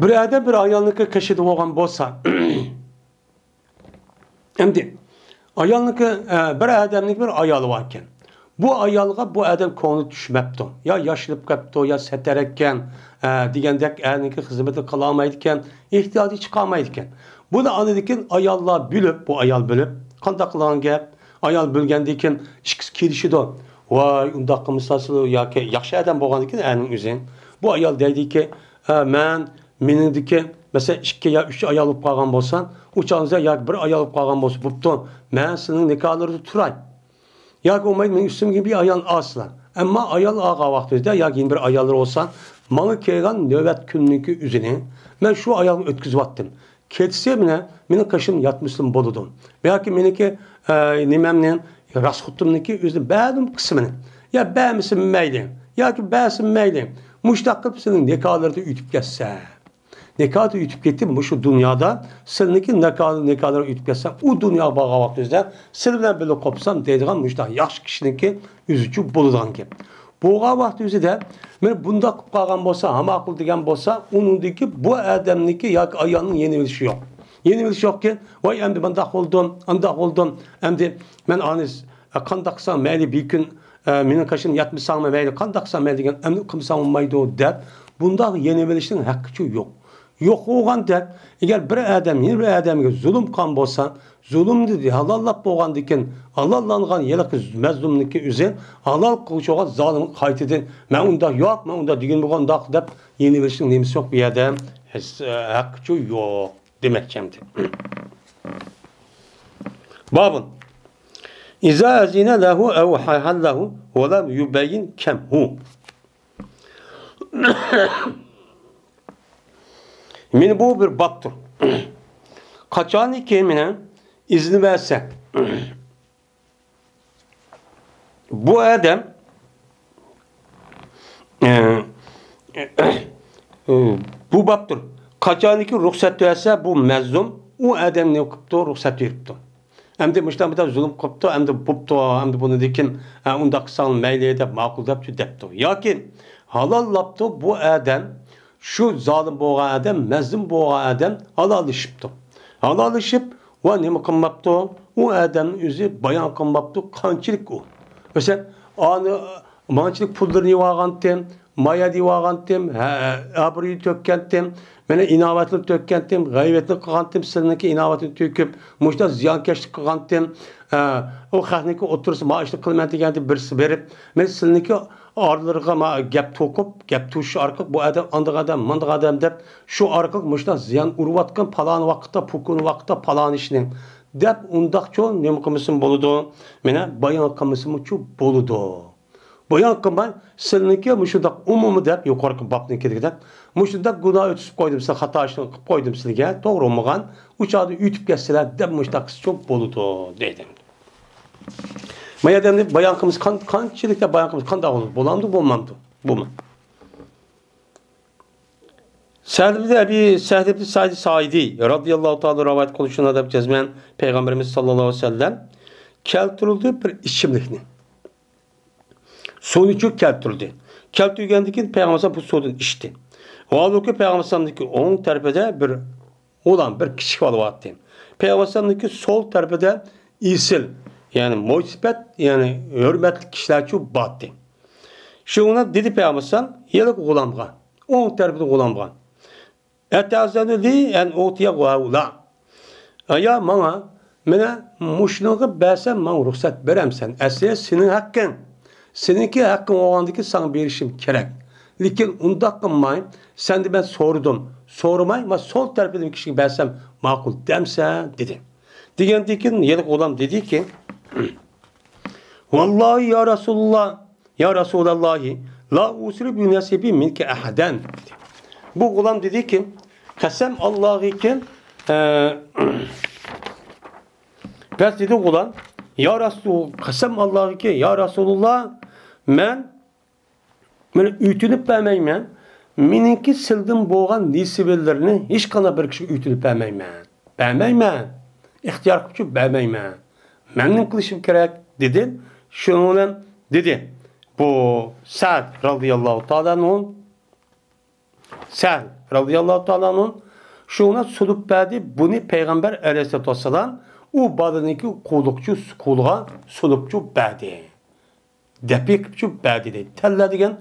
bir adam bir ayolniki qishida bo'lgan bo'lsa endi ayolniki bir adamning bir ayoli bor ekan. Bu ayolga bu adam ko'ngli tushmabdi. Ya yoshilib qolibdi, ya satar ekan, degandek erniki xizmati qila olmaydi ekan, ehtiyoji chiqa olmaydi ekan. Buni anadikin ayollar bilib, bu ayol bilib, qanday qilgan gap, ayol bilgandan keyin ikkisi kelishidi. Voy, undaq qilmasa yoki yaxshi adam bo'lgandan keyin erning o'zi. Bu ayol deydiki, meningdiki mesela 2 ya 3 ayol olib qolgan bo'lsan, uchanızda yoki bir ayol olib qolgan bo'lsa, bo'pti. Men sening nikohlarni turay. Yoki olmaydi, men üstümge bir ayol asla. Ama ayol ağa vaqtida yoki bir ayollar olsan, mana kelgan navbat kunniki o'zini men shu ayolni o'tkazib Ketsa mening qashim yatmışım bo'ladi. Yoki meniki nimamning rasxutimniki o'zini ba'dim qismini. Ya ba'misim mayli, yoki ba'sim mayli. Muştaq qilib sening nikohlarda ütüb ketsa. Nikohda ütüb ketdi, şu dünyada seniki nikohlar ütüb ketsa, u dunyo bo'lgan vaqtingizda siz bilan birga qopsam deydigan muştaq yaxshi kishiniki üzücü bo'ladigan gap. Bo'lgan vaqtingizda men bunda qilib qolgan bo'lsa, hamaqul degan bo'lsa, uningdiki bu odamniki yoki ayolning yeni bilishi yo'q. Yeni bilish yo'qki, voy endi bundaq bo'ldim, andaq bo'ldim. Endi men anis qandaq qilsam mayli bir kun mening qashim yatmasangmi mayli qandaq qilsam mayli degan endi qilsam olmaydi deb bundaq yeni bilishning haqqi yo'q. Yo'q bo'lganda agar bir odam yeni bir odamga zulm qilgan bo'lsa, zulmni halollab bo'lgandan keyin halollangan yiliqi mazlumniki o'zi halol qiluvchiga zolim qaytadan men unda yo'q, men unda degan bo'lgandaq deb yeni bilishning nimasi yo'q bu yerda haqqi yo'q demekçimdi. Babın İza azine lehu ev hahallahu ve lem yubeyin kemhu. Min bu bir babdır. Kaçan ikimine izni verse bu adam bu babdır. Kaçaniki ruhsat verse bu mezlum o adam ne yaptı ruhsat veripti. Hem de müştemide zulüm koptu, hem de buptu, hem de bunu dikin unda kısan meyli edip, makul depti depti. Yakin halal laptı bu adam, şu zalim boğan adam, mezlum boğan adam halalışıptı. Halalışıp, o ne mi kılmaptı? O adamın yüzü bayan kılmaptı, kançılık o. Mesela, anı, mançılık pullarını yuvağantım, maya divağantım, abriyi tökkenttim, mene inovatını tökkenttim, gayvetini kılgantım, sırniki inovatını töküp, muşta ziyankeşlik kılgantım, o xahniki otursa maaşlı kılmenti geldi birisi verip, men sırniki arılarına gap tokup, gap tuşu arkık, bu adam, andık adam, mandık adam dep, şu arkık muşta ziyan urvatkan palan vakitte, pukun vakitte palan işinin, dep undak çoğu ne mıkımısın boludu, mene bayan kımısın çoğu boludu. Bayan kımay, sırniki muşundak umumu dep, yukarı babniki dep, muşundak günah ötüsüp koydum size, hata işini koydum size, doğru olmagan, uçağı ütüp geçseler, dep muştak çok boludu, dedim. Maya demdi, bayan kımız kançılıkta bayan kımız kan dağılır, bolamdı, bolmamdı, bu mu? Sehdibli Saidi, radıyallahu ta'ala rivayet konuşuna da cezmen, Peygamberimiz sallallahu aleyhi ve sellem, keltirildi bir içimlikni. Suyunu çok keltirildi. Keltirilgendeki Peygamber bu suyunu içti. O alıki Peygamber'deki onun tarafında bir olan bir kişi vardı. Peygamber'deki sol tarafında isil, yani muhsibet, yani hürmetli kişiler çok battı. Şuna dedi Peygamber, yelik olamga, onun tarafında olamga. Etazanı li en otiya gavla. Ya bana, mene muşnuğu bersem bana ruhsat veremsen. Esas senin hakkın. Seninki hakkın oğandaki sana verişim gerek. Lakin unda kılmayın. Sen de ben sordum. Sormayın ama sol tarafından kişiyi bersem makul demse dedi. Diyen yelik olan dedi ki Vallahi ya Resulullah ya Resulallahi la usri bi nasibi minke ahaden dedi. Bu gulam dedi ki kasem Allah'ı ki pes dedi gulam ya Resul kasem Allah'ı ki ya Resulullah men ütünüp vermeymen meninki sildim boğan nisibelerini hiç kana bir kişi ütünüp vermeymen ihtiyar küçük vermeymen memnun kılışım gerek dedi şunun dedi bu Sa'd radıyallahu ta'ala'nın Sa'd radıyallahu ta'ala'nın şuna sulup verdi bunu Peygamber aleyhissalatü vesselam o badıniki kulluğa sulupçu verdi. Depikçu verdi dedi. Tella degen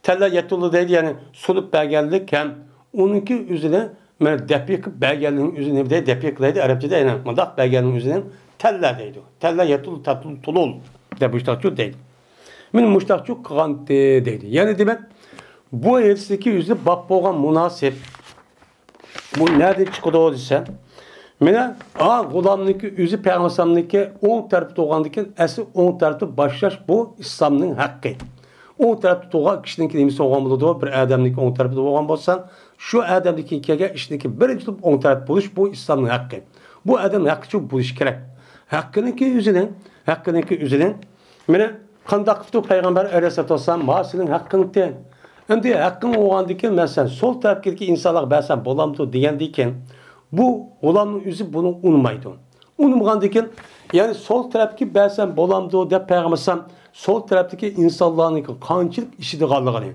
tella yetulu değil yani sulup belgellik hem onunki üzerine depik belgelliğin üzerine de depik dedi. Arapçada yani madak belgelliğin üzerine tella deydi. Tella yetulu tatlı tulul de müştakçu değil. Min müştakçu kıgantı dedi. Yani demek bu ersiki yüzü bab boğan münasip bu nerede çıkıdı o desen mene gulamniki yüzü peygambersamniki 10 tarafı doğandaki esi 10 tarafı başlaş bu İslam'ın hakkı. 10 tarafı doğan kişinin kimisi olan buludu bir adamniki 10 tarafı doğan bolsan şu adamniki kege işindeki birinci 10 tarafı buluş bu İslam'ın hakkı. Bu adamın hakkı çok buluş gerek. Hakkınınki yüzünden mene kandak tuttu Peygamber aleyhissalatü vesselam masının hakkını Endi haqqın olgandan mesela sol tarafdagi insonlar bersan bo'lamdi degandan keyin bu ularning o'zi buni unmaydi. Unmagandan keyin ya'ni sol tarafga bersan bo'lamdi deb payg'ambar sol tarafdagi insonlarning qanchalik ishidiganligini.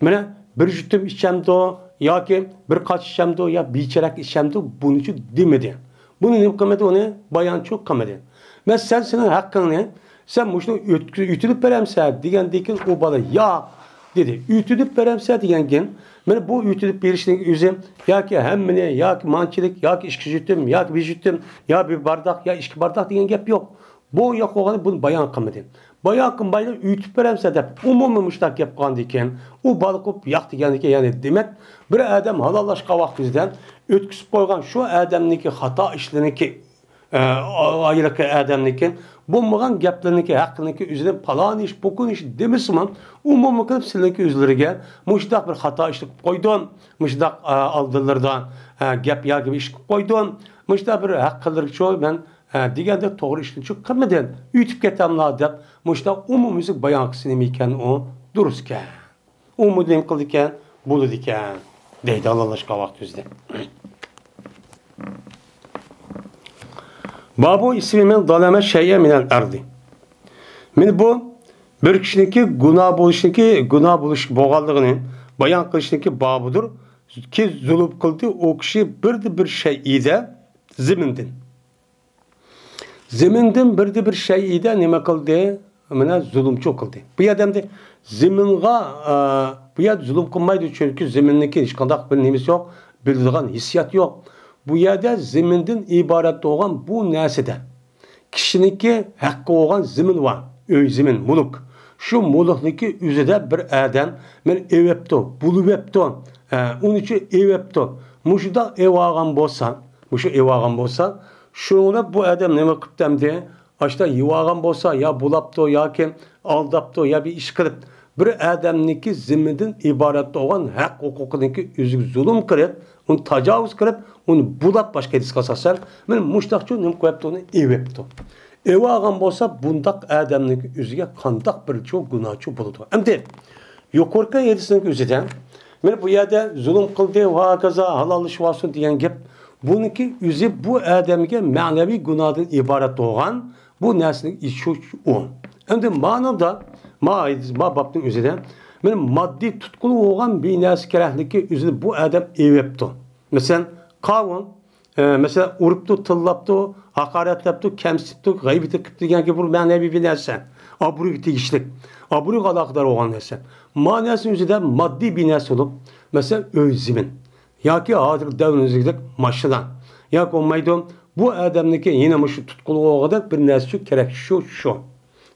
Mana bir jutum ichamdi yoki bir qoch ichamdi yo becharak ichamdi buni uchun demadi. Buni nima qilmadi uni bayon cho'q qilmadi. Men sening haqqingni sen shuni yutilib beramsan degandan keyin u bola yo'q dedi. Ütülüp veremse deganken, men bu ütülüp berishning o'zi yoki hammani, yoki manchilik, yoki ikki jutum, yoki bir jutum, yo bir bardoq, yo ikki bardoq degan gap yo'q. Bu yo'q bo'lgani buni bayon qilmadi. Bayon qilmaydi, ütüp veremse deb umumiy mushtaq gap qilgan ekan, u balqib yo'q deganiki, ya'ni demak, bir odam halollashgan vaqtida o'tkazib qo'ygan shu odamniki xato ishlarniki ayrıqı adamniki bo'lmagan gaplarniki haqqiniki o'zida palon ish, bukun ish demisman umumiy qilib sizlarniki o'zlariga mushtaq bir xato ish qilib qo'ydin, mushtaq oldinlardan gap yoki ish qilib qo'ydin, mushtaq bir haqqilari cho'y men deganda to'g'ri ishni cho'q qilmadan uytib ketamlar deb mushtaq umumiy bayon qilsin ekan u durust ekan. Umudim qildi ekan, bo'ldi ekan deydi Allohga vaqt o'zida. Babu ismimin zalame şey'e minel ardi. Men bu bir kişiniki günah buluş boğallığını bayan kılışınki babudur ki zulüm kıldı o kişi bir şey'i de ziminden. Ziminden bir şey'i de nime kıldı? Mene zulüm çok kıldı. Bu adam da ziminga bu ya zulüm kılmaydı çünkü ziminniki hiç kandak bir nimesi yok, bildiğin hissiyat yok. Bu yerde ziminden ibaret olan bu neside. Kişiniki hakkı olan zimin var. Öy zimin, muluk. Şu mulukniki üzerinde bir adam men evepti, buluvepti. Onun için evepti. Muşda evagan bolsa, şunu bu adam ne vakıptem diye, işte evagan bolsa ya bulaptı, ya ki aldaptı, ya bir iş kılıp, bir adamniki ziminden ibaret olan hak hukukuniki üzük zulüm kırıp, onu tacavuz kırıp, onu bulap başka disk asasar, men muştakçı nem koyaptı onu evepti. Evi ağam bolsa bundak adamniki üzüge kandak bir çok günahçı buludu. Hem de yukarıka yedisinin üzüden, men bu yerde zulüm kıldı, vakaza halalış vasın diyen gep, bununki üzü bu adamge manevi günahdan ibaret olan bu neslin işi o. Hem de manada ma babtın üzüden, men maddi tutkulu olan bir nesli kerahliki üzüde bu adam evepti. Mesela kavun, mesela uruptu, tıllaptı, hakaretlaptı, kemsipti, gaybeti kıptı gibi bu manevi bir nerse. Aburu tegişlik, aburu alakadar olan nerse. Manasının üzerinde maddi bir nerse olup, mesela özzimin. Ya ki hazır devrinizdeki maşıdan. Ya ki olmaydı, bu adamdaki yine şu tutkulu olarak bir nerse gerek şu.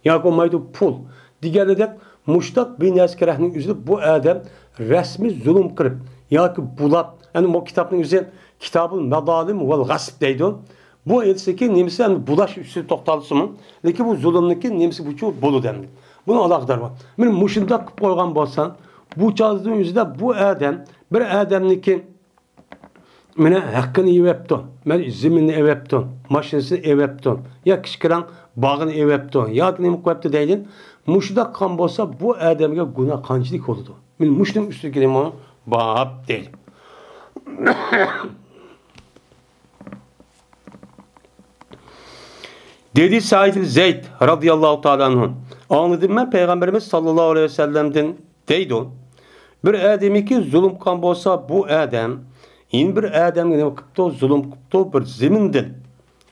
Ya ki olmaydı pul. Diğerleri de muştak bir nerse gerekliğinin üzerinde bu adam resmi zulüm kırıp, ya ki bulap, yani bu kitabın üzerinde kitabın medalim vel gasp deydi. Bu elçiki nemisi yani bulaş üstü toktalısı mı? Lakin bu zulümdeki nemisi bu çok bolu dendi. Bunu alakadar var. Benim muşunda koygan bolsan, bu çaldığın yüzde bu adam, bir adamniki mene hakkını evepti, men ziminini evepti, maşinesini evepti, ya kişkiren bağını evepti, ya nemi koyaptı deydin. Muşunda kan bolsa bu adamga günah kançılık oldu. Men muşunun üstü gelin onu bağap değil. Dedi Said Zeyd radıyallahu ta'ala anh'ın. Anladım ben Peygamberimiz sallallahu aleyhi ve sellem'den deydi o. Bir ademi ki zulüm kan bolsa bu adam bir adam ne kıptı zulüm kıptı bir ziminden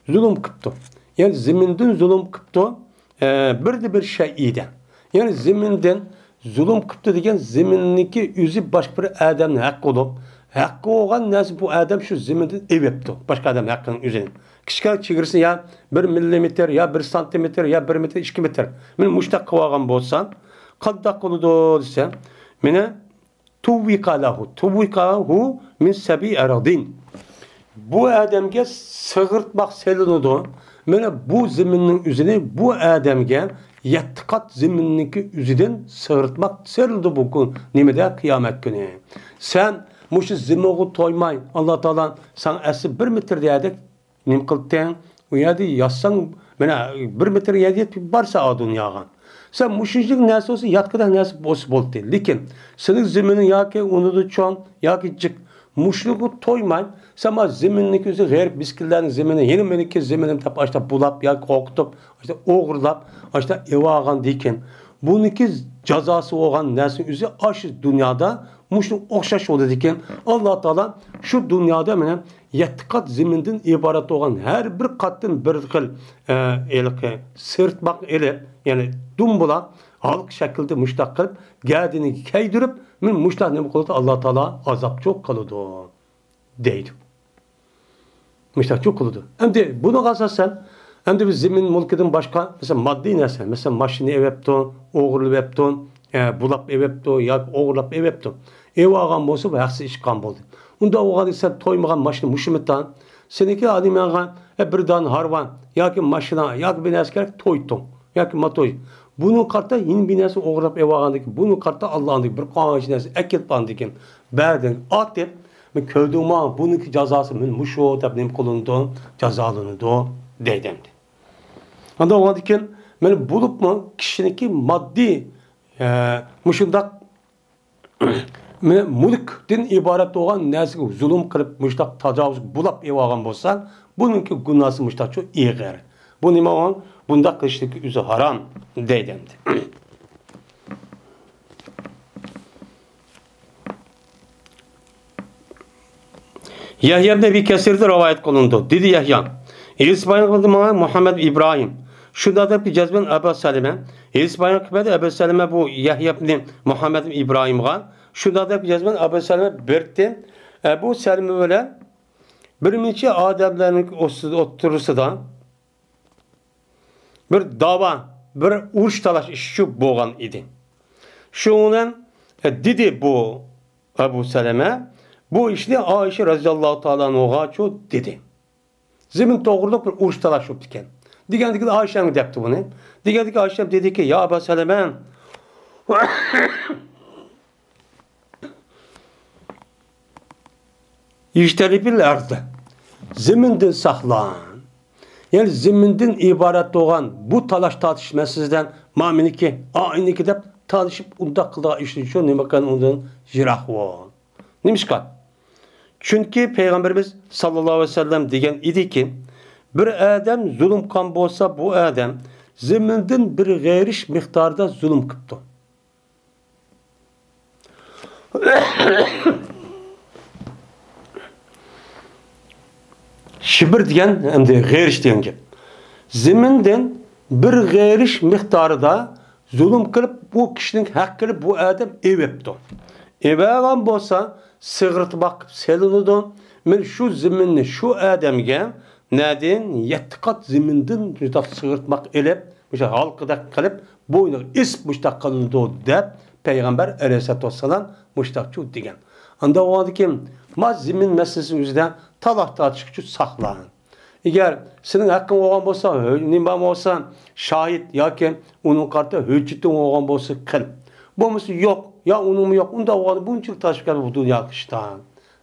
zulüm kıptı. Yani ziminden zulüm kıptı bir şeyden. Yani ziminden zulüm kıptı degen ziminniki üzü başka bir adamın hakkı olup hakkı olan nasıl bu adam şu ziminden evepti. Başka adam hakkının üzerine. Kişiler çigirsin ya 1 milimetre ya 1 santimetre ya 1 metre 2 metre. Men muştaq qıvagan bolsan, qandaq qılıdı desem, mene tuvvikalahu min sabi aradin. Bu adamga sığırtmaq selinudu. Mene bu ziminin üzerine bu adamga 7 qat ziminniki üzüden sığırtmaq serildi bu gün. Nimede kıyamet günü. Sen muşu zimini toymay Allah Teala sana asli 1 metre dedik. Nim qıltın, o yedi yazsan, mena 1 metre yedi barsa o dünyaga. Sen muşinçlik nersi olsa yatkıda nersi oldu. Lekin senin zeminin ya ki unudu çoğun ya ki cık. Muşluğu toymayın. Sen ma zeminlik üzere gayr biskillerin zemini yeni meniki zeminim tap açta bulap ya korkutup işte oğurlap işte evağan diken. Bununki cezası olan nersin üzere aşı dünyada muşluğu okşaş oldu diken. Allah Teala şu dünyada mene 7 kat zeminden ibaret olan her bir katın bir xil sırtmak ile yani dumbula halk şekilde müştak kılıp geldiğini keydürüp men müştak ne kıldı Allah Teala azap çok kılıdı deydi. Müştak çok kılıdı. Hem de bunu kalsasan hem de biz zemin mülkeden başka mesela maddi nersen mesela maşını ev yaptın, oğurlu yaptın, bulap ev yaptın ya oğurlap ev yaptın. Ev ağam olsa bu yaxşı iş kan oldu. Unda oğadı sen toymagan maşını müşümetten seneki adım yağan bir dan harvan ya ki maşına ya ki bir asker toytun ya ki matoy. Bunun kartta yine bir nesi oğurlap ev ağandaki bunun kartta Allah'ın bir kanıcı nesi ekil pandikin berden atıp men köydüğüma bununki cezası men muşo tabnim kulundu cezalınıdı deydemdi. Anda o diken men bulup mu kişiniki maddi muşundak mulkden ibaret olan nersiga zulüm kılıp müştak tacavuz bulap ev ağan bolsa bununki günahı müştak çok iğer. Bu nima olan bunda kılışlık üzü haram deydemdi. Yahya ibn Ebi Kesir'de rivayet kılındı. Dedi Yahya, İsmail Muhammed İbrahim. Şurada da bir cezben Ebu Selime. İsmail kıbede Ebu Selime bu Yahya ibn Muhammed İbrahim'e. Şurada da bir cezben Ebu Selime berdi. Ebu Selime böyle birinci adamların oturursa da bir dava, bir uruş talaş işi boğan idi. Şunun dedi bu Ebu Selime bu işni Ayşe radıyallahu ta'ala oğa çok dedi. Zemin doğruluk bir uruş talaş yaptı iken. Digendik de Ayşe'm depti bunu. Digendik Ayşe'm dedi ki ya Ebu Seleme İşteri bil ardı. Zeminden saklan. Yani zeminden ibaret olan bu talaş tartışmasızdan maminiki aynı ki de talışıp unda kıldığa işin şu ne bakan ondan jirah var. Neymiş kan? Çünkü Peygamberimiz sallallahu aleyhi ve sellem degen idi ki bir adam zulüm kan bolsa bu adam zeminden bir gayriş miktarda zulüm kıptı. Şibir diyen hem de gayriş diyen gibi. Zeminden bir gayriş miktarda zulüm kılıp bu kişinin hakkını bu adam ev yaptı. Eve ağam bolsa sığırt bakıp selinudi. Men şu zeminni şu adamga nadin 7 kat zeminden juda sığırtmak elip muşa halkıda kılıp boynu is muştaq kılındı deb Peygamber aleyhissalatu vesselam muştaqçu degen. Anda o adı kim? Ma zemin meselesi üzerinde talahta açıkçı saklan. Eğer senin hakkın olan bolsa, nimam olsa şahit ya ki onun kartı hüccetin olan bolsa kıl. Bomusu yok ya onun yok. Unda o bunçuk taşkal bu dünya kıştan.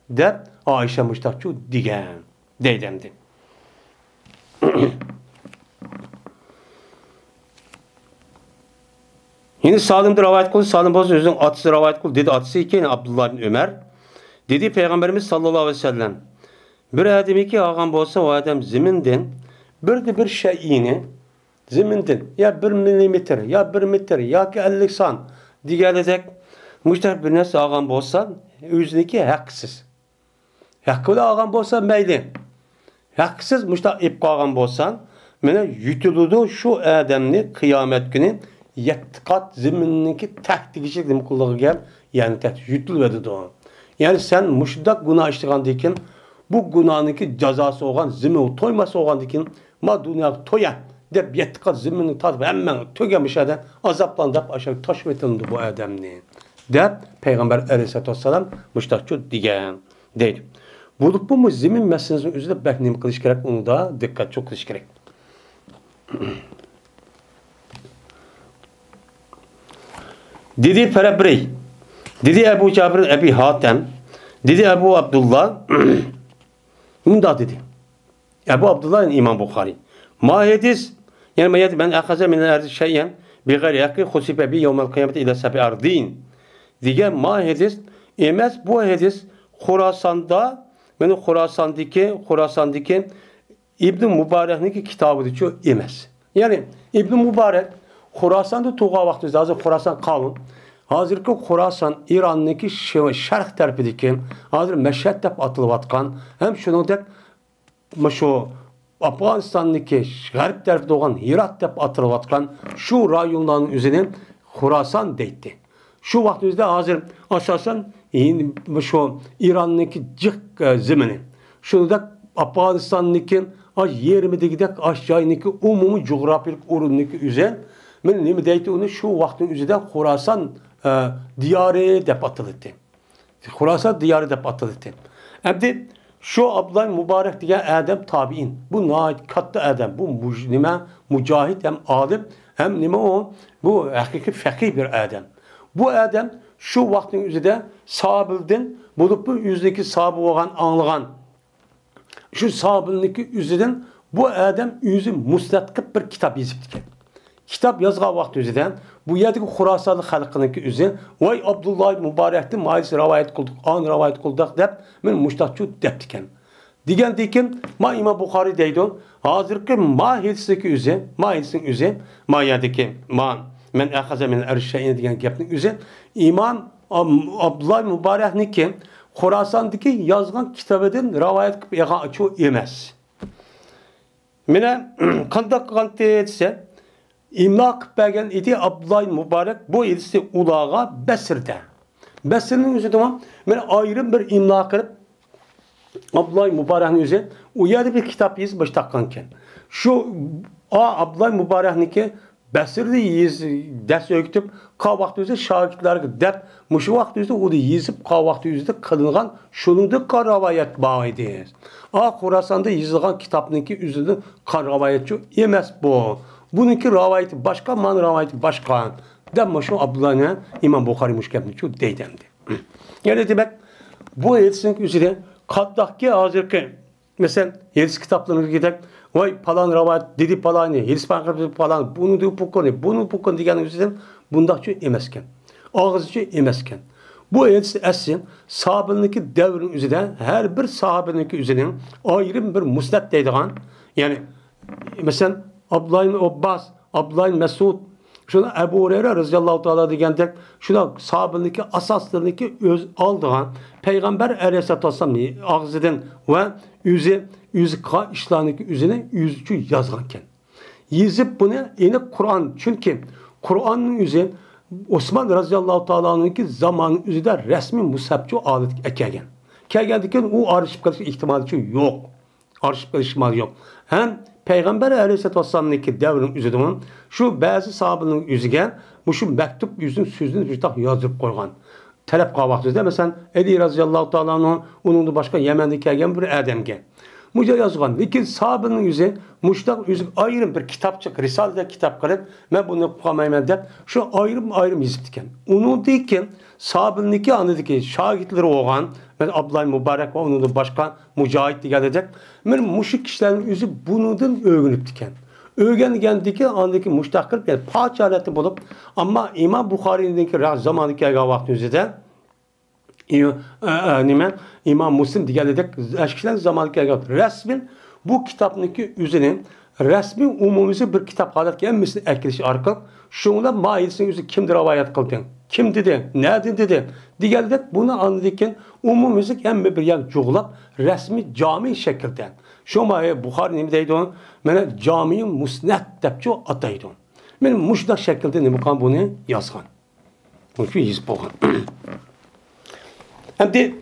Deb Ayşe muştaqçu degen. Deydemdi. Yine Salim'de rivayet kıldı. Salim boz özünün atısı rivayet kıldı. Dedi atısı iken Abdullah bin Ömer. Dedi Peygamberimiz sallallahu aleyhi ve sellem. Bir ademi ki ağam bolsa o adam zeminden bir şeyini zeminden ya 1 milimetre ya 1 metre ya ki 50 san digeledek müşter bir nesi ağam bolsa özündeki haksız. Hakkı ağam bolsa meyli. Haksız müşter ip ağam bolsan mene yutuludu şu adamni kıyamet günü 7 kat zeminniki tahtigiçlik demekliği gel yani yutulmadı o. Yani sen müştak günah iştigan dikin bu günahınki cezası olan zemin toyması olan dikin ma dünya toya dep 7 kat zemini tatıp hemen tögemiş adam azaplanıp aşağı taş vetildi bu adamni. Dep Peygamber aleyhissalatu vesselam müştakçı digen deydi. Bulup bu zemin meselesinin üzerinde behnim kılış gerek onu da dikkat çok kılış gerek. Dedi Ferabrey, dedi Ebu Cabir Ebi Hatem, dedi Ebu Abdullah, bunu da dedi. Ebu Abdullah İmam Bukhari. Ma hadis, yani ben akaza min şeyyen bi gayri hakkı husibe bi yevmel kıyameti ila sebi ardin. Diye ma hadis emez bu hadis Khurasan'da benim Khurasan'daki İbn Mübarek'nin kitabıdır ki emez. Yani İbn Mübarek Khurasan'da tuğa vakti hazır Khurasan kavim. Hazırki Khurasan İran'daki şerh tarafındaki hazır Meşhed dep atılıp atkan hem şunu dek şu Afganistan'daki garip tarafında olan Hirat dep atılıp atkan şu rayonların üzerine Khurasan deydi. Şu vaktimizde hazır asasen şu İran'daki cık zemini. Şunu da Afganistan'daki yerimizdeki gidek aşağıdaki umumi coğrafik urundaki üzerine men nime deydi onu şu vaktin üzerinde Khurasan diyarı dep atıldı. Khurasan diyarı dep atıldı. Hem şu Abdullah Mübarek diye adam tabi'in. Bu nait katta adam. Bu nime mücahit hem alim hem nime o bu hakiki fakih bir adam. Bu adam şu vaktin üzerinde sahabildin bulup bu yüzdeki sahabı olan anlayan şu sahabındaki üzerinden bu adam yüzü müstakil bir kitap yazıptı. Kitap yazgan vakti üzerinden bu yerdeki Khurasanlı halkındaki üzerinden vay Abdullah Mübarek'ti maalesef rivayet kıldık, rivayet kıldık deyip men müştakçu deptiken. Digen dikim ma İmam Bukhari deydi hazırki ma hilsindeki üzerinden ma hilsin üzerinden ma yerdeki ma men ahaze min erşeğine diyen gepnin üzerinden İmam Abdullah Mübarek'nin ki Khurasan'daki yazgan kitabının rivayet açı emez. Mene kandak kantı etse İmla kıpbergen idi Abdullah Mübarek bu ilisi ulağa Besir'de. Besir'in üzerinde ben ayrı bir imla kırıp Abdullah Mübarek'in üzerinde o yerde bir kitap yazıp baştakkanken. Şu Abdullah Mübarek'in ki Besir'de ders öğütüp ka vakti üzerinde şahitler dep muşu vakti üzerinde o da yazıp ka vakti üzerinde kılıngan şunun da ka rivayet bağıydı. Khurasan'da yazılan kitabının ki üzerinde ka rivayetçi yemez bu. Bununki rivayeti başka, man rivayeti başka. Demme şu Abdullah'ın İmam Bukhari müşkebini şu deydemdi. Yani demek bu hadisin üzerine kattaki hazırki mesela hadis kitaplarına gidelim. Vay falan rivayet dedi falan ne, hadis falan bunu diyor bu konu, bunu bu konu diyen üzerine bundakçı emezken. Ağızcı emezken. Bu hadis esin sahabeninki devrin üzerine her bir sahabeninki üzerine ayrı bir musnad deydiğen yani mesela Abdullah Abbas, Abdullah Mesud, şuna Ebu Hureyre radıyallahu teala degende, şuna sahabındaki asaslarındaki öz aldığan Peygamber Aleyhisselatü Vesselam ağzıdan ve yüzü işlerindeki üzerine yüzücü yazarken. Yazıp bunu yine Kur'an çünkü Kur'an'ın üzerine Osman radıyallahu teala'nınki zamanın üzerinde resmi mushafçı alet ekegen. Kegendikten o arşiv kalış ihtimali yok. Arşiv kalış ihtimali yok. Hem Peygamber Aleyhisselatü Vesselam'daki devrin üzerinde şu bazı sahabenin yüzüge bu şu mektup yüzün sözünü vücuttak yazıp koygan. Talep kavaktızda mesela Eli razıyallahu ta'ala onun da başka Yemen'de gelgen bir ademge. Muca yazgan. Lakin sahabenin yüzü muştak yüzü ayrım bir kitapçık, Risale'de kitap kılıp ben bunu koymayayım deyip şu ayrım yazıp diken. Onun deyken sahabenindeki anladaki şahitleri olan ben Abdullah Mübarek ve onun da başka mücahit gelecek. Ben müşrik kişilerin yüzü bunun öğrenip diken. Öğrengendeki andaki müştakil yani parçalatı bulup ama İmam Bukhari'deki zamandaki vakti üzerinde İmam Müslim gelecek eşkiden zamandaki resmin bu kitaptaki üzerine resmi umumisi bir kitap halat gelmesini eklişi arka şunla mailisinin yüzü kimdir rivayet kıldı. Kim dedi? Ne dedi? Diğerlik bunu anladıkken umumisi hem bir yer cuğlap resmi cami şekilde. Şu Bukhari'nin deydi onu bana cami musnad depçi ataydı. Benim muşdak şekilde ne bu bunu yazgan. Çünkü hizb olgan. Hem de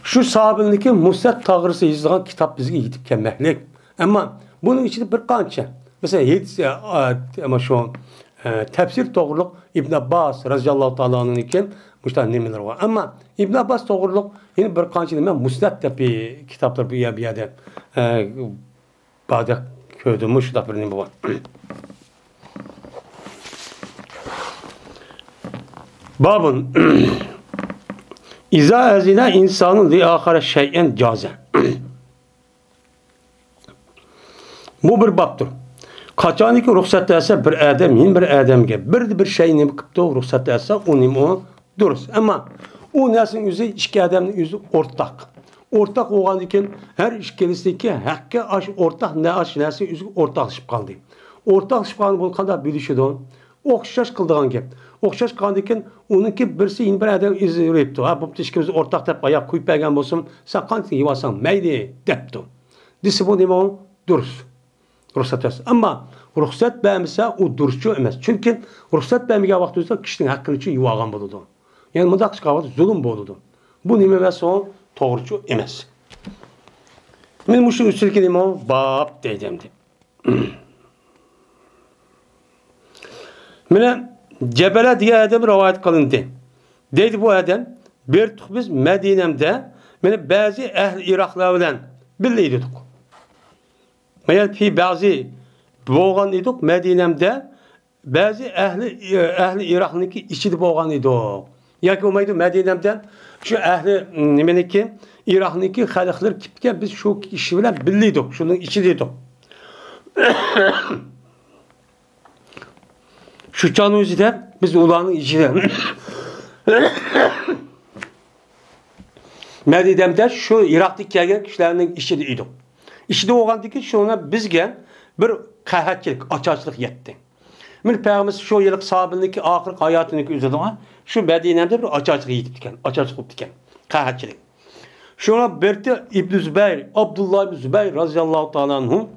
şu sahabenindeki musnad tağrısı yazılan kitap bizge yetip kelmeklik. Ama bunun içinde bir kança. Mesela ama şu tefsir doğruluk İbn Abbas radıyallahu ta'ala'nın iken müştah nemeler var. Ama İbn Abbas doğruluk yine bir kança neme musnad tepi kitaplar bir yerde bazı köydümüş da bir neme var. Babın İza azina insanın li ahire şey'en caze. Bu bir babdır. Qachoniki ruxsat etsa bir odam, bir odamga bir şey nima qilibdi, ruxsat etsa uning o durust. Ammo u narsaning o'zi ikki odamning o'zi o'rtaq. O'rtaq bo'lgandan keyin har ikkilisiki haqqa ash o'rtaq narsa o'zi o'rtaqlashib qoldi. O'rtaqlashib qolgan bu qanday bilishidi? O'xshash qildigan gap. O'xshash qilgandan keyin uniki birsi bir odam izlayapti. Ha, bu ikkimiz o'rtaq deb oyoq qo'yib bergan bo'lsam, sen qanday yevasan, mayli debdi. Desi bu nima? Durust. Ruxsat etsa. Ammo ruxsat bermasa u durustchi emas. Chunki ruxsat bermagan vaqtda kishining haqqini yeb olgan bo'ladi. Ya'ni bunday qilgan zulm bo'ladi. Bu nima emas, o to'g'richi emas. Men shu usulga nima bab deydim deb. Mana Jabala degan odam rivoyat qilindi. Deydi bu odam, "Bertuq biz Madinamda mana ba'zi ahli Iroqlar bilan birga edik. Mana fi ba'zi bo'lgan edik Madinamda ba'zi ahli Iroqniki ichida bo'lgan edik. Yoki bo'lmaydi Madinamda shu ahli nimaniki Iroqniki xalqlar kipga biz shu ishi bilan birga edik, shuning ichida edik." Şu çağın özüde biz ulanın içine Medine'de şu Irak'taki gelgen kişilerin içinde idik. İçinde oğandaki şuna bizge bir kahatçılık, açıkçılık yetti. Min Peygamberimiz şu yıllık sahabindeki ahir hayatındaki üzerinde şu Medine'de bir açıkçılık yetiptiken, açıkçılık yaptiken, kahatçılık. Şuna berti İbn Zübeyir, Abdullah İbn Zübeyir radıyallahu ta'ala anhum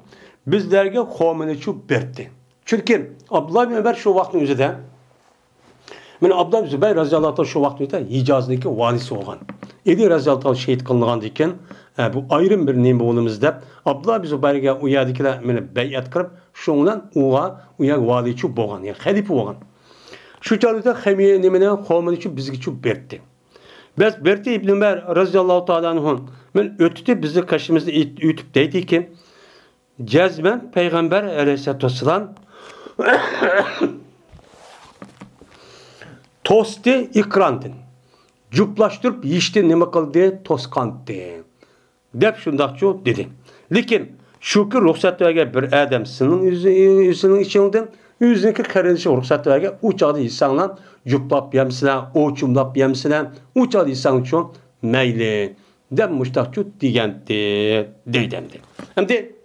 bizlerge Khomeini şu berti. Çünkü Abdullah bin Ömer şu vaktin üzerinde, ben Abdullah bin Zübeyir radıyallahu anh şu vaktin üzerinde Hicaz'daki valisi olan. Edi radıyallahu anh şehit kılınan diken, bu ayrım bir neyim oğlumuzda, Abdullah bin Zübeyir'e uyardıklar, beyat kırıp, şundan uyar valiçi boğan, yani halife olan. Şu çağrıda Hemiye nemine Khomeini bizgi şu berti. Biz berti İbn Ömer radıyallahu anh, ben ötüde bizi karşımızda ütüp deydi ki, cezmen Peygamber aleyhisselatü vesselam tosti ikrandın. Cuplaştırıp yişti nime kıldı toskandı. Dep şundakçı dedi. Lekin şükür ruhsat verge bir adam senin yüzünün içinden yüzündeki kardeşi ruhsat verge uçadı insanla cuplap yemsiler, uçumlap yemsiler, uçadı insan için meyli. Dep müştakçı digendi deydemdi. Hem de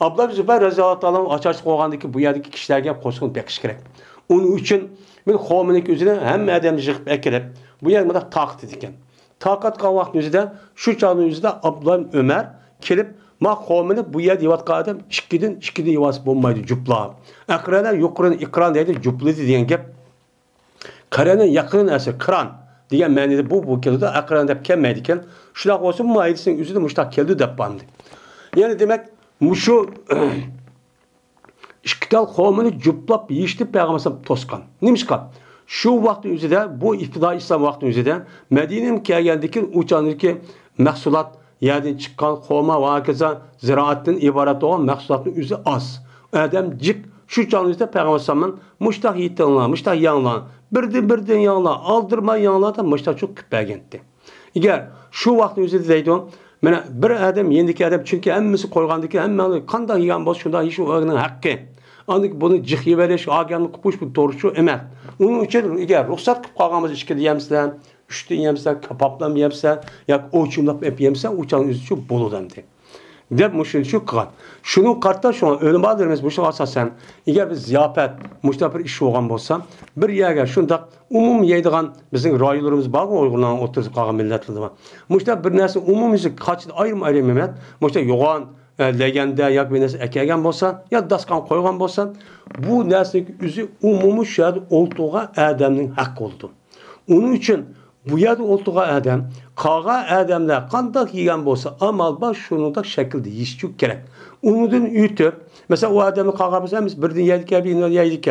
Abdullah bin Zübeyir radıyallahu anh açıkçası koğandaki bu yerdeki kişilerge koşkun bekiş gerek. Onun için ben Khomeini üzerine hem adam jıqıp ekirip bu yerde taqat ediken. Taqat qalan vaqt üzerinde şu çağın üzerinde Abdullah bin Ömer kelip ma Khomeini bu yerde yivatqa adam ikkidan yivas bo'lmaydi cupla. Akrana yuqrini ikran deydi cupli degan gap. Qarana yaqin narsa kran degan ma'noda bu keldi akran deb kelmaydi ekan. Shunaq bo'lsa maylisning o'zida mushtaq keldi deb bandi. Yani demek şu işkital Khomeini cuplap yişti Peygamber toskan. Nimişka? Şu vakti üzerinde bu iftida İslam vakti üzerinde Medine'nin geldiğindeki uçağındaki mahsulat yerden çıkan Khoma ve herkese ziraatın ibaret olan mahsulatın üzeri az. Adam cik şu canlıda Peygamber'in müştah yiğitlerine, müştah yanlarına birden yanlarına aldırma yanlarına da müştah çok küpbergendi. Eğer şu vakti üzerinde deydi mana bir adam yendiki adam çünkü hemmisi qo'ygandiki hamma qanday yegan bo'lsa shunda ish o'g'lining haqqi. Andik buni jixi verish, olganni qupish bu to'g'ri emas. Uning uchun agar ruxsat qilib qolganmiz ishga deyamsizlar, 3 ta yemsizlar, kapoplam yemsizlar, yoki o'chimlab yemsizlar, o'chaning o'zi shu bo'ladi deb mushuni shu qilgan. Shuni qarta shu o'lmadirmiz bu asosan agar biz ziyofat mushta bir ish bo'lgan bo'lsa, bir yerga shunda umum yeydigan bizning rayonlarimiz bor, Uyg'urlarning o'tirib qolgan millatlar. Mushta bir narsa umumiy qachida ayrim emas, mushta yo'g'on legenda yoki bir narsa ekelgan bo'lsa, yo daskan qo'ygan bo'lsa, bu narsaning o'zi umumiy shu o'ltuga odamning haqqi bo'ldi. Uning uchun bu yerda o'ltuğa adam, qağa adamlar qanday yegan bo'lsa, amal baş şununda şekilde yeyişçük gerek. Onundan ütüp, mesela o adamı qağa biz birden yedik, birden yedik.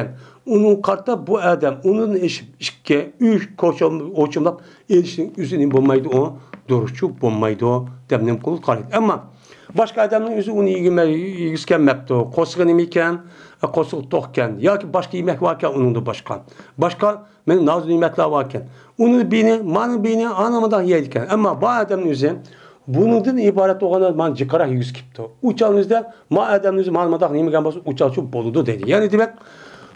Onun kartta bu adam, onun eşip, iki, üç koçumlap, elişinin üzerinin bulmaydı o, doğruçu bulmaydı o, demnem kulu qaraydı. Ama başka adamın üzü onu yiyiskenmepti o, qosuğun imiyken, qosuğu tokken, ya ki başka yemek varken onun da başka. Başka, nazlı yemekler varken. Onu beni, manı beni anlamadan yedik. Ama bu adamın üzerine Bundan ibaret olana man jikara yüz kipti. Uçağınızda ma adamınız malmadak neymegan bolsa uçaçı boludu dedi. Yani demek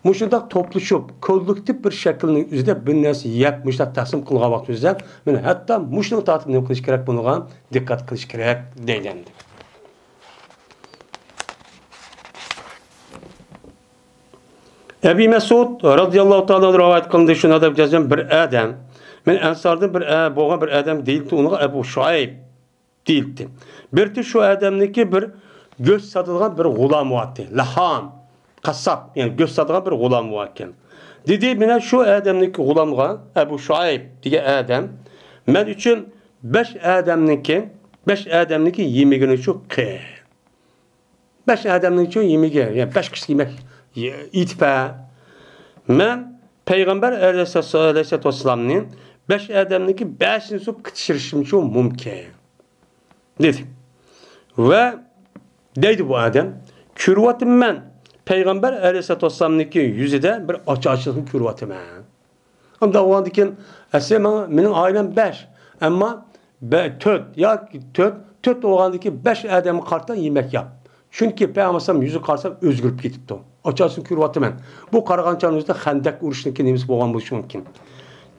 muşundaq topluşup kollektif bir şekilde üzerinde bir narsa yap muşundaq taqsim qilgan vaqtimizda men hatta muşuni tatib nima qilish kerak bunga diqqat qilish kerak deyiladi. Ebi Mesud radıyallahu ta'ala rivayet qilindi shunda deb jazgan bir adam. Men ansarda bir bo'lgan bir adam deyildi, unga Abu Şuayb deyildi. Bir şu adamniki bir göz satılgan bir gulam vardı. Laham, kasap, yani göz satılgan bir gulam varken. Dedi mene şu adamniki gulamga Abu Şuayb diye adam men üçün 5 adamniki yemegini şu qı. 5 adamniki yemege, yani 5 kişi yemek itfa. Men Peygamber Aleyhisselatü Vesselam'ın 5 adamniki 5'ini su qıtışırışım şu mümkün. Dedi. Ve deydi bu adam, kürvatım ben Peygamber Aleyhisselatü Vesselam'niki yüzüde bir açıkçılıkın kürvatım ben. Ama da o andikin benim ailem 5 ama 4 o andaki 5 adamı karttan yemek yap. Çünkü Peygamber yüzü karşısam özgürüp gitipti o. Açıkçılıkın kürvatım ben. Bu Karagandacı'nın Hendek uruşundaki neyimiz boğan bu mümkün.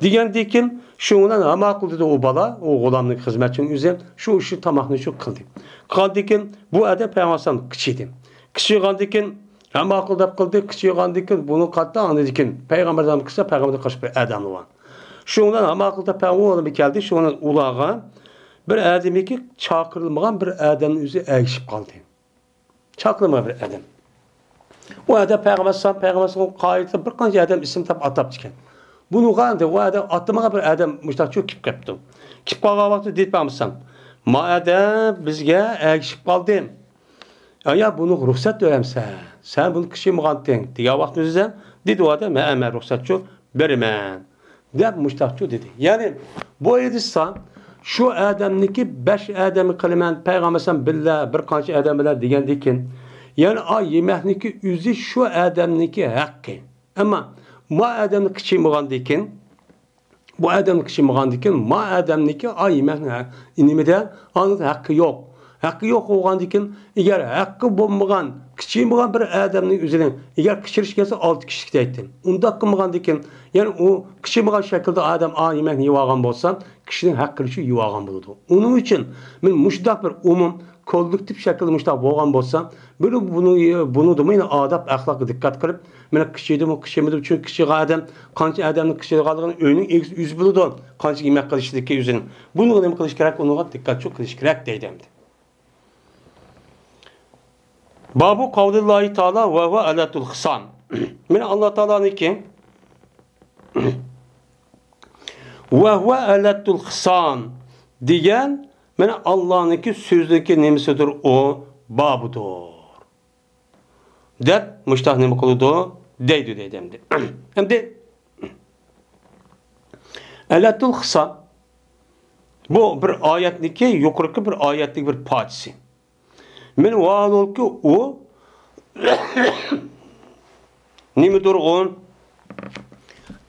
Digendikin şundan ama kıldı da o bala, o gulamlık hizmetçinin üzerine şu işi tamamını şu kıldı. Kandikin bu adam Peygamber'den kıçıydı. Kıçı kandikin ama kıldı, kıçı kandikin bunu katta anladıkin. Peygamber'den kısa Peygamber'den kaç bir adam var. Şundan ama kıldı Peygamber'den bir geldi, şundan ulağa bir adamı ki çakırılmayan bir adamın üzerine eğişip kaldı. Çakırılmayan bir adam. O adam Peygamber'den kayıtlı bir kanca adam isim tabi atap çıkan. Bunu qandı o adam atmağa bir adam müştaqçı kip qapdı. Kip qalğan vaxtı deyipamsan. Ma adam bizga əgişib qaldı. Ya bunu ruxsat verəmsə, sən bunu kişimğandın. Diyə vaxtınızda dedi o adam mən ruxsatçı verməm. Deyib müştaqçı dedi. Yani bu edilsə şu adamniki 5 adamı qılman Peyğəmbər billah bir qancha adamlar degandikin. Yani ay yeməkniki üzü şu adamniki haqqı. Ama ma adamni kıçımğandikin bu adamni kıçımğandikin ma adamniki ay yemek inimide anı hakkı yok. Hakkı yok olgandikin eğer hakkı bulmagan kıçımğan bir adamning üzerine eğer kıçırış gelse 6 kişilik deytin. Unda kımğandikin yani o kıçımğan şekilde adam ay yemek yivagan bolsa kişinin hakkı şu yivagan buludu. Onun için men muşdaq bir umum kollektif şekilde muşdaq bolgan bolsa bunu da men adab ahlakı dikkat qilib men kişiydim kişimedim çünkü kişi adam qancha adamning kişide qolgan öynün yüz buludu. Qancha yemek qilishlikka üzerine. Bunu nima qilish kerak? Unuga dikkat çok qilish kerak deydimdi. Babu kavlillahi ta'ala ve huve alatul hısan. Men Allah Ta'ala'nınki ve huve alatul hısan diyen men Allah'ınki sözündeki nemisidir o babudur. Dep müştah nemi kılıdı deydi deydimdi. Hem de alatul hısan bu bir ayetniki yukarıki bir ayetlik bir parçası. Men vaadol ki o nimidir o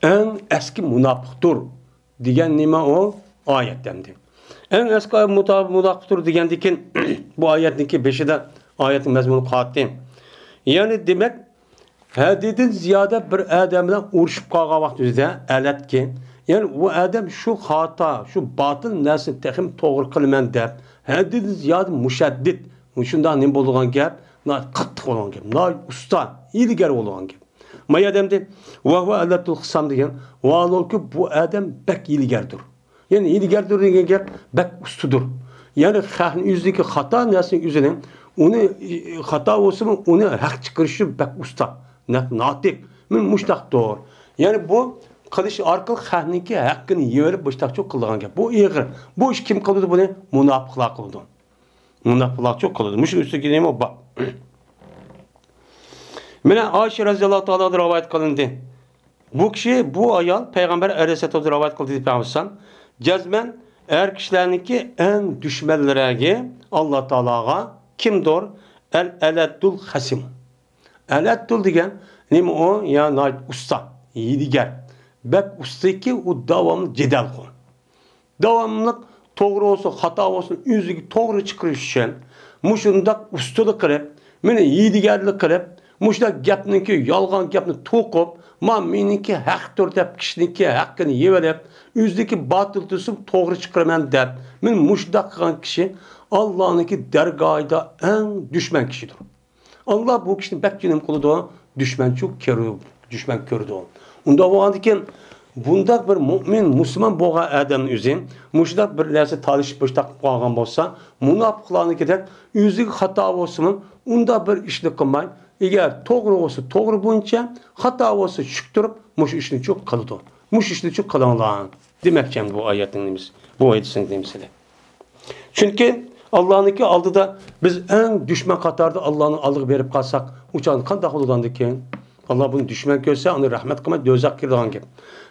en eski münafıktır diyen nime o ayettendi. En eski münafıktır diyen dikin bu ayetniki 5'i de ayetin mezmunu qattı. Yani demek hadidin ziyade bir adamdan uruşup qalğan vaqtida alat ki yani bu adam şu hata, şu batıl nesini texim to'g'ri qilman deb hadidin ziyade müşaddid şunda ne bo'lgan gap, qattiq bo'lgan gap, usta, ilgari bo'lgan gap. May adamda va alatul qisam degan, valolki bu adam bak ilgardir. Yani ilgardir degan gap bak ustudur. Yani xahni yüzdeki xata nesini üzerine onu xata olsa onu haq chiqarishi bak usta. Natik, men mushtaqdir. Yani bu qilish orqali xahniki haqqini yeverib mushtaqchi qilgan gap. Bu ig'ir. Bu ish kim qildi buni? Munofiqlar qildi. Münafıklar çok kılıdı. Müşrik üstteki neyim o bak. Mene Ayşe radıyallahu ta'ala rivayet kılındı. Bu kişi bu ayal Peygamber Aleyhisselatü rivayet kıldı deyip yapmışsan. Cezmen eğer kişilerinki en düşmanlarına Allah Ta'ala'a kimdir? El-eleddul hasim. El-eleddul diyen neyim o? Ya usta. İyi diğer. Bek ustaki o devamlı cedel konu. Devamlı to'g'ri bo'lsin, xato bo'lsin, o'ziga to'g'ri chiqarish uchun mushundaq ustalik qilib, meni yeydiganlik qilib, mushundaq gapniki, yolg'on gapni to'qib, meniki haqdir deb kishiniki haqqini yeverib, o'zidagi botil tusim to'g'ri chiqaraman deb, men mushundaq qilgan kishi Allah'nınki dergahida en düşman kişidir. Allah bu kişinin bekçinin kulu da düşman çok körü, düşman kördü o. Onda o andiken bunda bir mümin, Müslüman boğa adamın üzüm, muşdak bir lerse talışıp baştak boğan bolsa, münafıklarını gider, yüzük hata olsun, onda bir işini kılmay. Eğer doğru olsa doğru boyunca, hata olsa şüktürüp, muş işini çok kılıdı. Muş işini çok kılanlar. Demekçem bu ayetin bu ayetin demesine. Çünkü Allah'ınki aldıda biz en düşman katarda Allah'ın aldığı verip kalsak uçağın kan dağılıdandı ki Allah bunu düşman görse onu rahmet kılmak dözak kirdan gibi.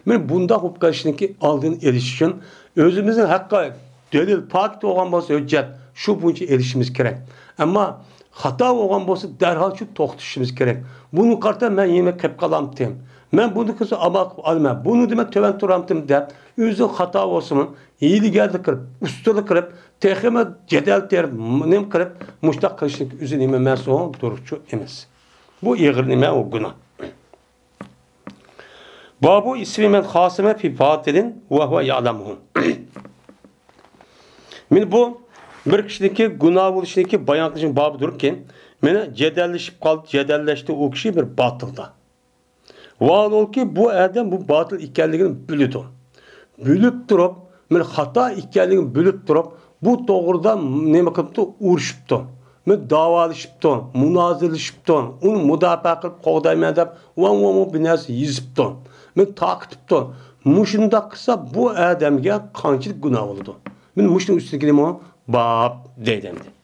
Ben bunda hukuklaşınki aldığın erişişin özümüzün hakkı delil pakit olan bolsa hüccet şu bunca erişimiz gerek. Ama hata olan bolsa derhal şu toxtuşumuz gerek. Bunu karta ben yemek kep kalamtım. Ben bunu kızı amak almam. Bunu demek töven turamtım der. Özü hata olsun. İyili geldi kırıp, ustalık kırıp, tehime cedel ter, nem kırıp, muştak kılışlık üzü nime mersu duruşçu emez. Bu iğir nime o günah. Babu ismi men khasime fi batilin ve huve ya'lamuhum. Men bu bir kişideki günah oluşundaki bayan kılışın babı dururken, mene cedelleşip kaldı, cedelleşti o kişi bir batılda. Vaal ol ki bu adam bu batıl ikenligini bülüdü. Bülüp durup, men hata ikenligini bülüp durup, bu doğrudan neme kılıptı, uğraşıptı. Men davalışıptı, münazirleşiptı, onu müdafaa kılıp qoğdayman dep, van bir narsa yiziptı. Men takıtıptı. Muşunda kısa bu adamga qanchalik günah oldu. Men muşun üstündeki neme o? Bab deydimdi.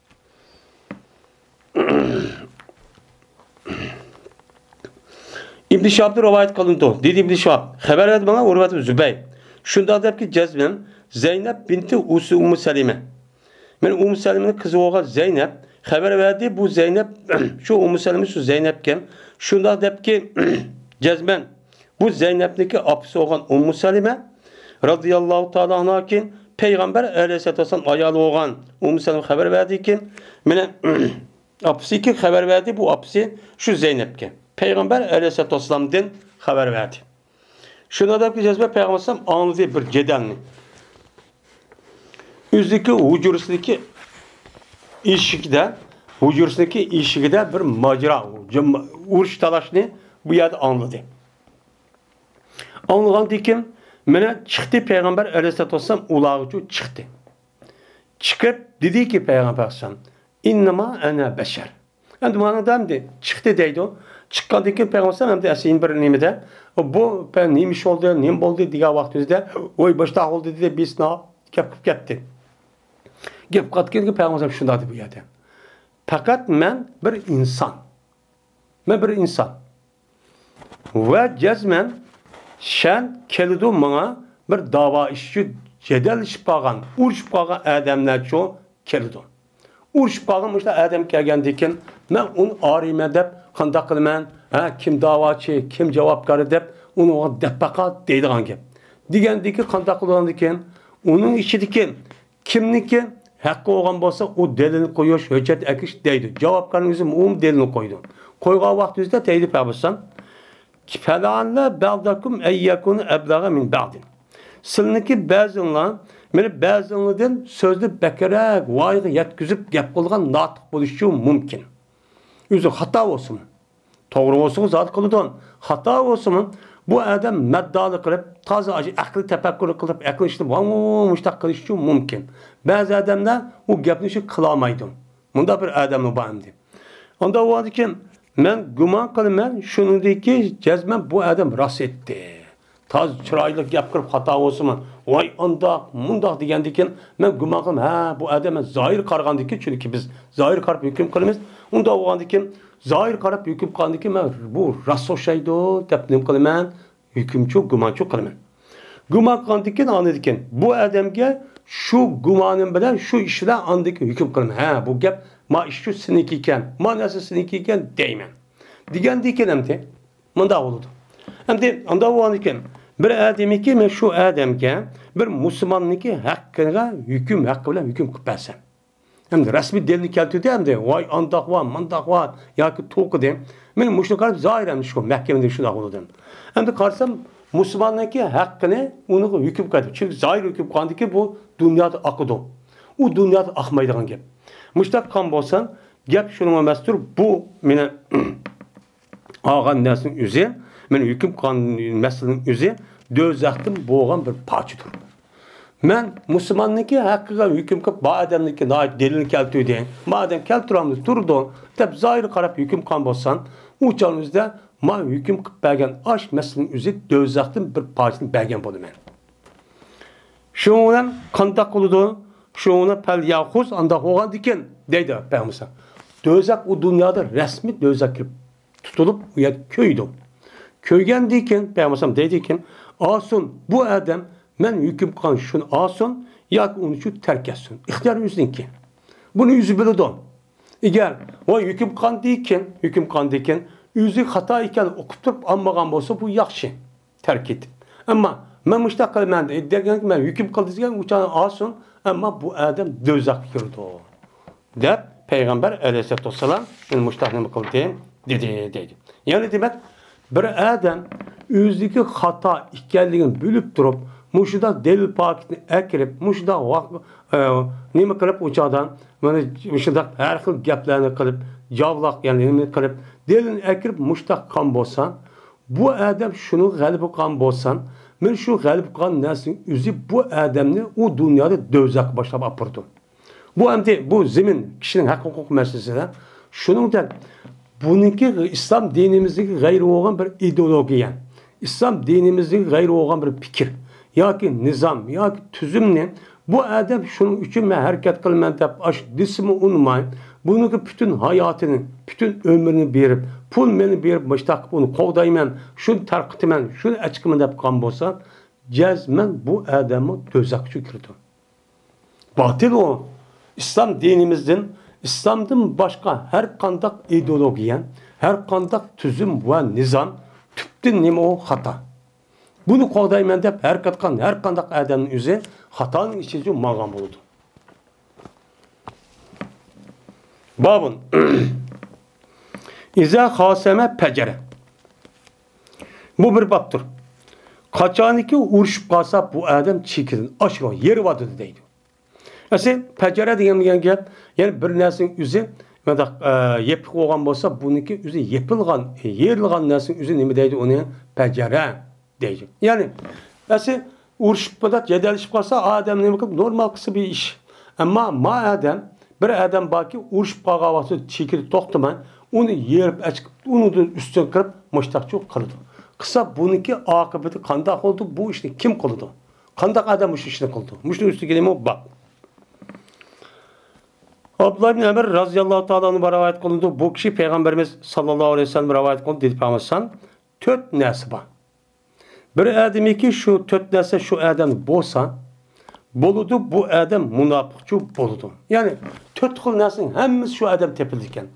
İbn-i Şahab'da rivayet kılındı. Dedi İbn-i Şahab, haber verdi bana Urvet-i Zübey. Şunda der ki cezmen Zeynep binti Ummu Selime. Men Ummu Selime'nin kızı olan Zeynep haber verdi. Bu Zeynep şu Ummu Selime şu Zeynepken şunda der ki cezmen bu Zeynep'teki apisi olan Ummu Selime radıyallahu ta'ala anhakin Peygamber aleyhisselatü vesselam ayalı olan Ummu Selime haber verdi ki men apisi ki haber verdi bu apisi şu Zeynep'ken. Peygamber aleyhisselatü vesselam'dan haber verdi. Şuna da bir cezbe Peygamber aleyhisselam anladı bir cedelini. Üzdeki hucurusundaki ilişkide bir macera, uğraş talaşını bu yerde anladı. Anlayan dikim, mene çıktı Peygamber aleyhisselatü vesselam ulağıcı çıktı. Çıkıp dedi ki Peygamber aleyhisselam, innama ene beşer. Yani bana demdi, çıktı deydi o. Çıkkandaki Peygamber hem de esin bir nimede bu ben neymiş oldu, neyim oldu diye vaktimizde oy başta oldu dedi biz ne yapıp gitti. Gep katken ki Peygamber şundadı bu yerde. Fakat ben bir insan. Ve cezmen şen kelidum bana bir dava işçi cedel işip bağın, urşup bağın adamlar çoğu kelidum. Urşup bağın işte adam gelgendiyken ben onu arayayım edip qandaq qilman, kim davachi, kim javobgar deb uni deppaqa deydigan gap. Degandiki qandaq qilgan ekan, uning ichidagi kimniki haqqi olgan bo'lsa, u delilni qo'yish, hujjat akish deydi. Javobgarning o'zi delilni qo'ydi. Qo'ygan vaqtingizda deydi Peygamber "Falanla ba'dakum ayyakun ablagha min ba'din." Sizniki ba'zinglar, meni ba'zinglardan so'zni bakarak, voyga yetkizib gap qilgan notiq bo'lishi mumkin. Özü hata olsun. Doğru olsun zat kılıdan. Hata olsun. Bu adam meddalı kılıp, taze acı aklı tefekkür kılıp, aklı işte muştak kılışı mümkün. Bazı adamlar o gapni şu kılamaydı. Bunda bir adamı bağımdı. Onda o adı ki, ben güman kılım şunu deyip ki, cezmen bu adam rast etti. Taz çıraylık yap kırıp hata olsun. Vay andak, mundak diyendikken, ben güman kılım, bu adam zahir kargandıkken, çünkü biz zahir karıp hüküm kılımız. Onda o andikken, zahir karıp hüküm kılındıkken, ben bu rast o şeydi, tepnim kılım, hüküm çok, güman çok kılım. Güman kılındıkken anladıkken, bu adamga şu gümanın bilen, şu işle andıkken hüküm kılım. Bu gap, ma iş şu sinikiyken, ma nasıl sinikiyken deymen. Diyen dikken hem de, manda oldu. Hem de, anda o andikken, Bir adamiki men şu adamga bir musulmonniki haqqiga haqqi bilan hukm qilib bersam. Hem de resmi delini keltirdi hem de vay andak var, mandak var, ya ki toku dem. Men muşnu karıp zahiren şu mahkemede şuna oldu. Hem de karşısam Müslümannaki hakkını onu hüküm kaydı. Çünkü zahir hüküm kandı ki bu dünyada akıdı. O dünyada akmaydıgan gep. Muştak kan bolsan gep şunun mestur bu mene ağan nesin üze, men hüküm kan meselin üze dözaktim boğan bir parçadır. Men Müslümanniki hakkıga hüküm kılıp bu adamniki delini keltirdi. Madem keltiramız durdu, dep zahir karap hüküm kan bolsan, uçağınızda ma hüküm kılıp bergen aşk meselin üze dözaktim bir parçasını bergen boldu men. Şoňdan kandak oludu, şoňuna pel yahuz anda hoğan diken deydi Peygamber. Dözak o dünyada resmi dözak kirip tutulup uya köydü. Köygen diken Peygamber deydi ki, asun bu adam men hüküm kan şunu asun ya onu şu terk etsin. İhtiyar yüzünki. Bunu yüzü bilidon. Eğer o hüküm kan diken yüzü hata iken okup durup anmagan bolsa bu yaxşı terk etip. Ama men müştakil men derken ki men hüküm kıldırken uçan asun ama bu adam dözak girdi o. Dep Peygamber aleyhissalatu vesselam men müştakil kıldı dedi. Yani demek bir adam yüzdeki hata ikenliğini bölüp durup muşuda delil paketini ekirip muşuda nime kılıp uçadan muşuda her xil gaplarni qilib javlaq yani nime qilib delilini ekirip muşta kan bolsan bu adam şunu galibi kan bolsan men şu galibi kan nesin yüzü bu adamni o dünyada dövzak başlap apırdı. Bu hem bu zemin kişinin hak hukuk meselesi şunun da bununki İslam dinimizdeki gayri olan bir ideolojiya. İslam dinimizdeki gayri olan bir fikir. Ya ki nizam, ya ki tüzümle bu adam şunun için ben hareket kılman dep aş disimi unmayın. Bununki bütün hayatını, bütün ömrünü berip, pul meni berip baştak onu kovdayman, şunu tarqıtıman, şunu açıkımın dep kan bolsa, cezmen bu adamı dözakçı kirdi. Batıl o. İslam dinimizden, İslam'dan başka her kandak ideolojiyen, her kandak tüzüm ve nizam, tüptün nime o hata. Bunu kovdayman dep her kandak adamın yüzü hatanın içici mağam oldu. Babın İza haseme pecere. Bu bir babdır. Kaçaniki uruşup kalsa bu adam çekilin. Aşırı yeri vardı deydi. Mesela pecere diyen gep yani bir nesin yüzü yepik olan bolsa bununki yüzü yepilgan, yerilgan nesin yüzü nime deydi onu pecere deydi. Yani mesela uruşup da cedelişip kalsa adam nime kılıp normal kısa bir iş. Ama madem bir adam baki uruşup kalgavası çekilip toxtaman onu yerip açıp onu da üstüne kırıp muştakçı kıldı. Kısa bununki akıbeti kandak oldu bu işini kim kıldı? Kandak adam bu işini kıldı. Muştakçı üstü gelimi o bak. Abdullah bin Ömer razıyallahu ta'ala'nın rivayet kılındı. Bu kişi Peygamberimiz sallallahu aleyhi ve sellem rivayet kılındı. Dedi Peygamberimiz 4 nesi var. Bir adam ki şu 4 nesi şu adam bolsa boludu bu adam münafıkçı boludu. Yani 4 xil nesin hemmisi şu adam tepildiken.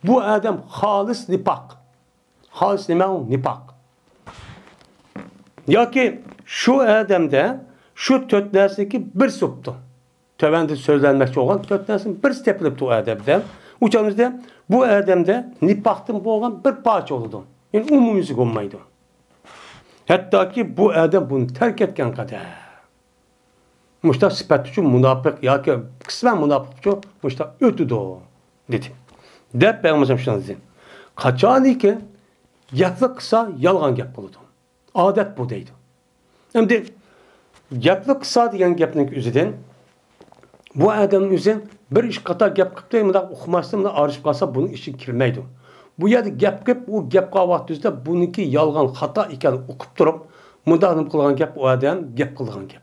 Bu adam halis nipak. Halis nime o? Nipak. Ya ki şu adamda şu 4 nesindeki bir suptu. Tövende sözlenmekçi olan 4 nesin bir tepilipti o adamda. Uçağımızda bu adamda nipaktın bu olan bir parça oldu. Yani umumisi olmaydı. Hatta ki bu adam bunu terk etken kadar. Muşta sıfatçı münafık ya ki kısmen münafıkçı muşta ötüdü o dedi. Dep Peygamber şunu dedi. Kaçan ki yaklı kısa yalgan gap buldu. Adet bu deydi. Hem de yaklı kısa diyen gapning üzerinden bu adamın üzerinden bir iş kata gap kıptayım da okumasın da arışıp kalsa bunun işi kirmeydi. Bu yerde gap kıp o gap kavatızda bununki yalgan hata iken okup durup müdahale kılgan gap o adam gap kılgan gap.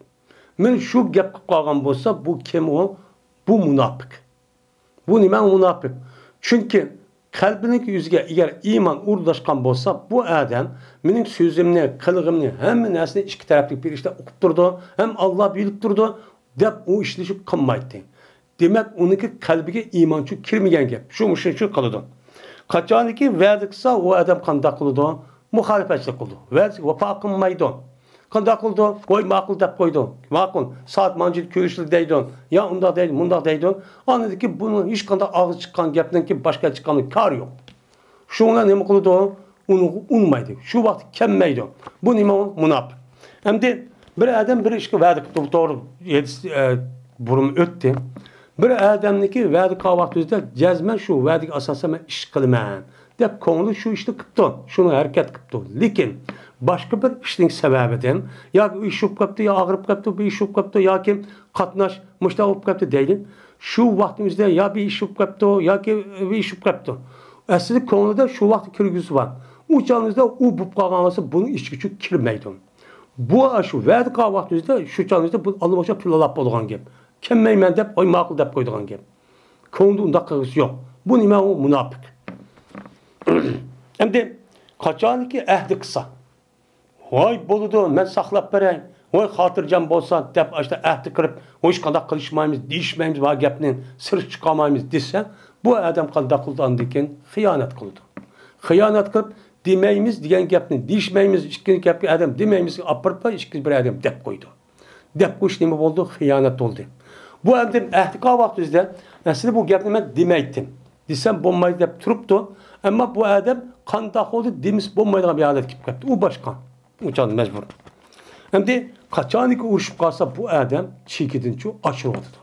Men şu gap kalgan bolsa bu kim o? Bu münafık. Bu nime münafık? Çünkü kalbindeki yüzüge eğer iman uğurlaşkan bolsa bu adam mening sözümni, kılığımni hem nesini iki taraflı bir işte okup durdu hem Allah bilip durdu dep o işleşip kılmaydı. Demek onunki kalbige imançı kirmegen gap. Şu kalıdı. Kaçaniki verdikse o adam kandak kıldı, muhalefetçilik kıldı. Verdik vefa kılmaydı. Qanday qildi? Voy ma'qul deb qo'ydi. Ma'qul. Soat manjil ko'rishli deydi. Ya unda deydi, bunda deydi. Anadiki buni hech qanday og'iz chiqqan gapdan ki boshqa chiqqan kar yo'q. Shunga nima qildi? Uni unmaydi. Shu vaqt kelmaydi. Bu nima? Munofiq. Endi bir odam bir ishga va'da qildi, to'g'ri burum o'tdi. Bir odamniki va'da qilgan vaqtida jazman shu va'daga asosan men ish qilaman deb ko'ngli shu ishni qildi. Shuni harakat qildi. Lekin boshqa bir ishning sababidan yoki ish bo'lib qolibdi, yo og'rib qolibdi, bir ish bo'lib qolibdi yoki qatnash mushta bo'lib qolibdi deydi. Shu vaqtimizda yo bir ish bo'lib qolibdi yoki bir ish bo'lib qolibdi. Aslida ko'nglida shu vaqt kirgisi bor. U chog'ingizda u bo'lib qolgan bo'lsa buni ichki uchun kirmaydi. Bu shu va'da qilgan vaqtimizda shu chog'ingizda bu alloh pulolab bo'lgan gap. Kelmayman deb qo'y ma'qul deb qo'ydigan gap. Ko'ngli unda qilgisi yo'q. Bu nima? U munofiq. Endi qachonki ahdi qilsa, voy bo'ldi, men saqlab beray, voy xotirjam bo'lsa deb ashta ahdi qilib, hech qanday qilishmaymiz, deyishmaymiz va gapni sir chiqarmaymiz desa, bu odam qanday qildi ekan? Xiyonat qildi. Xiyonat qilib demaymiz degan gapni deyishmaymiz, ikkinchi gapga adam demaymiz, apirib ikkinchi bir odam deb qo'ydi. Deb qo'yish nima bo'ldi? Xiyonat bo'ldi. Bu odam ahdi qilgan vaqtida aslida bu gapni men demaydim. Desam bo'lmaydi deb turibdi. Ammo bu odam qanday qildi demis bo'lmaydigan bir holat kelib qoldi. U boshqa. Uchun majbur. Endi qachoniki urushib qolsa bu odam chekidan oshiradi.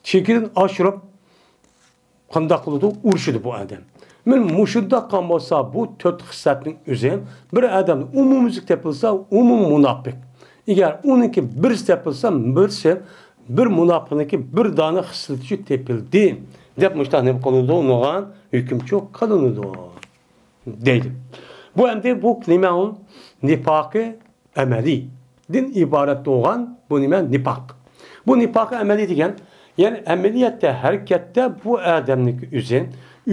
Chekidan oshirib qanday qildi? Urushidi bu odam. Men mushunda qon bo'lsa bu 4 xislatning o'zi bir odam umumizlik tepilsa umum munofiq. Agar uniki bir tepilsa birsi bir munofiqniki bir dona xislati tepildi deb mushtahnib qilindi, unga hukmchi qilinadi deydi. Bu endi bu nima? Nifoqi amaliy. Din iborat bo'lgan bu nima? Nifoq. Bu nifoqi amaliy degan, ya'ni amaliyatda harakatda bu odamniki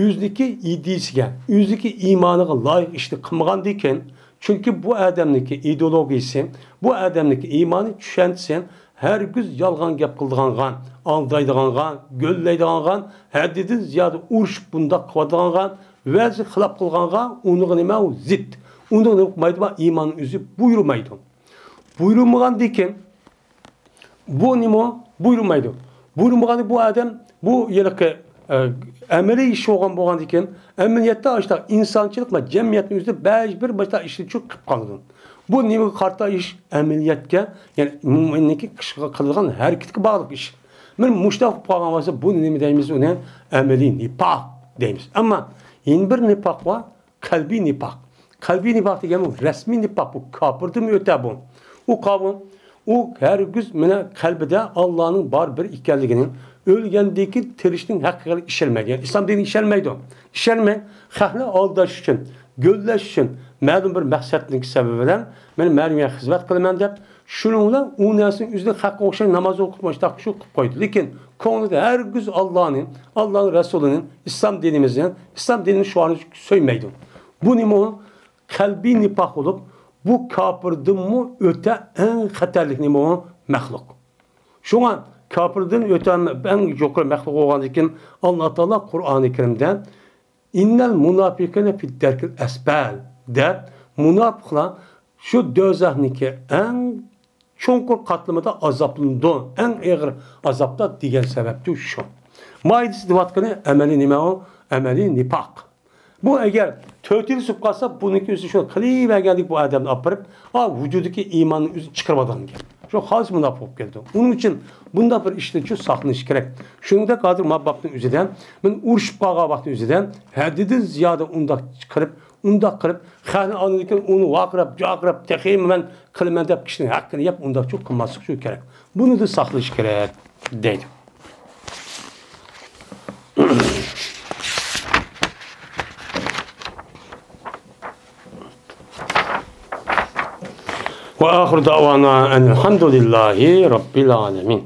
o'zniki idisiga, o'zniki iymoniga loyiq ishni qilmagandan keyin, chunki bu odamniki ideologiyasi, bu odamniki iymoni tushunsin, hergiz yolg'on gap qildigan, aldaydigan, go'llaydigan, haddidan ziyoda urush bunda qiladigan, va'zi xilaf qilgan, uni nima u zid. Uni o'qmaydi va iymon o'zi buyurmaydi. Buyurmagandan keyin bu nima? Buyurmaydi. Buyurmagan bu odam bu yilki amaliy ish bo'lgan ekan, amaliyotda ashta insonchilik va jamiyatning o'zida bir boshqa ishni qilib qoldi. Bu nima qarta ish? Amaliyotga, ya'ni mo'minniki qilgan harakatga bog'liq ish. Men mushtaq qilgan bo'lsa bu nima deymiz? Uni amaliy nifoq deymiz. Ammo yana bir nifoq va qalbiy nifoq. Qalbiy nifoq degan bu rasmiy nifoq, bu kofirdan o'ta bu. U qabul, u hergiz mena qalbida Allohning bor bir ekanligini o'lgandagi tirishning haqiqatga ishonmaydi. Yani islom dini ishonmaydi. Ishonmay, xalqni aldash uchun, go'llash uchun ma'lum bir maqsadning sababidan men ma'lumga xizmat qilaman deb shuning bilan u narsaning o'zida haqqa o'xshagan namoz o'qib boshqa shu qilib qo'ydi. Lekin ko'nglida hergiz Allohning rasulining, islom dinini shu an so'ymaydi. Bu nima? Qalbiy nifoq bo'lib, bu kofirdanmi o'ta eng xatarlik nima? Maxluq. Shunga kofirdan o'ta eng yuqori maxluq bo'lgandan keyin Alloh taolo Qur'oni Karimda innal munofiqina fid darkil asfal deb munofiqlar shu do'zaxniki eng chunqur qatlamida azoblandi, eng og'ir azobda degan sababchi shu. Maydis deyotgani amaliy nima? Amaliy nifoq. Bu agar 4 yil sub qolsa buniki o'zi shu qilaverganlik bu odamni olib borib, vujudidagi iymonni o'zi chiqarib olgan gap. Shu xolis munofiq bo'lib keldi. Uning uchun bunda bir ishdan saqlanish kerak. Shuningdek hozir mabbabning o'zidan, men urushib qolgan vaqtning o'zidan haddidan ziyoda undaq qilib, xalqni oladigan uni vaqirab, joqirab, taxiyman qilaman deb kishining haqqini yeb undaq çok qilmaslik shu kerak. Buni da saqlash kerak deydi. وآخر دعوانا أن الحمد لله رب العالمين.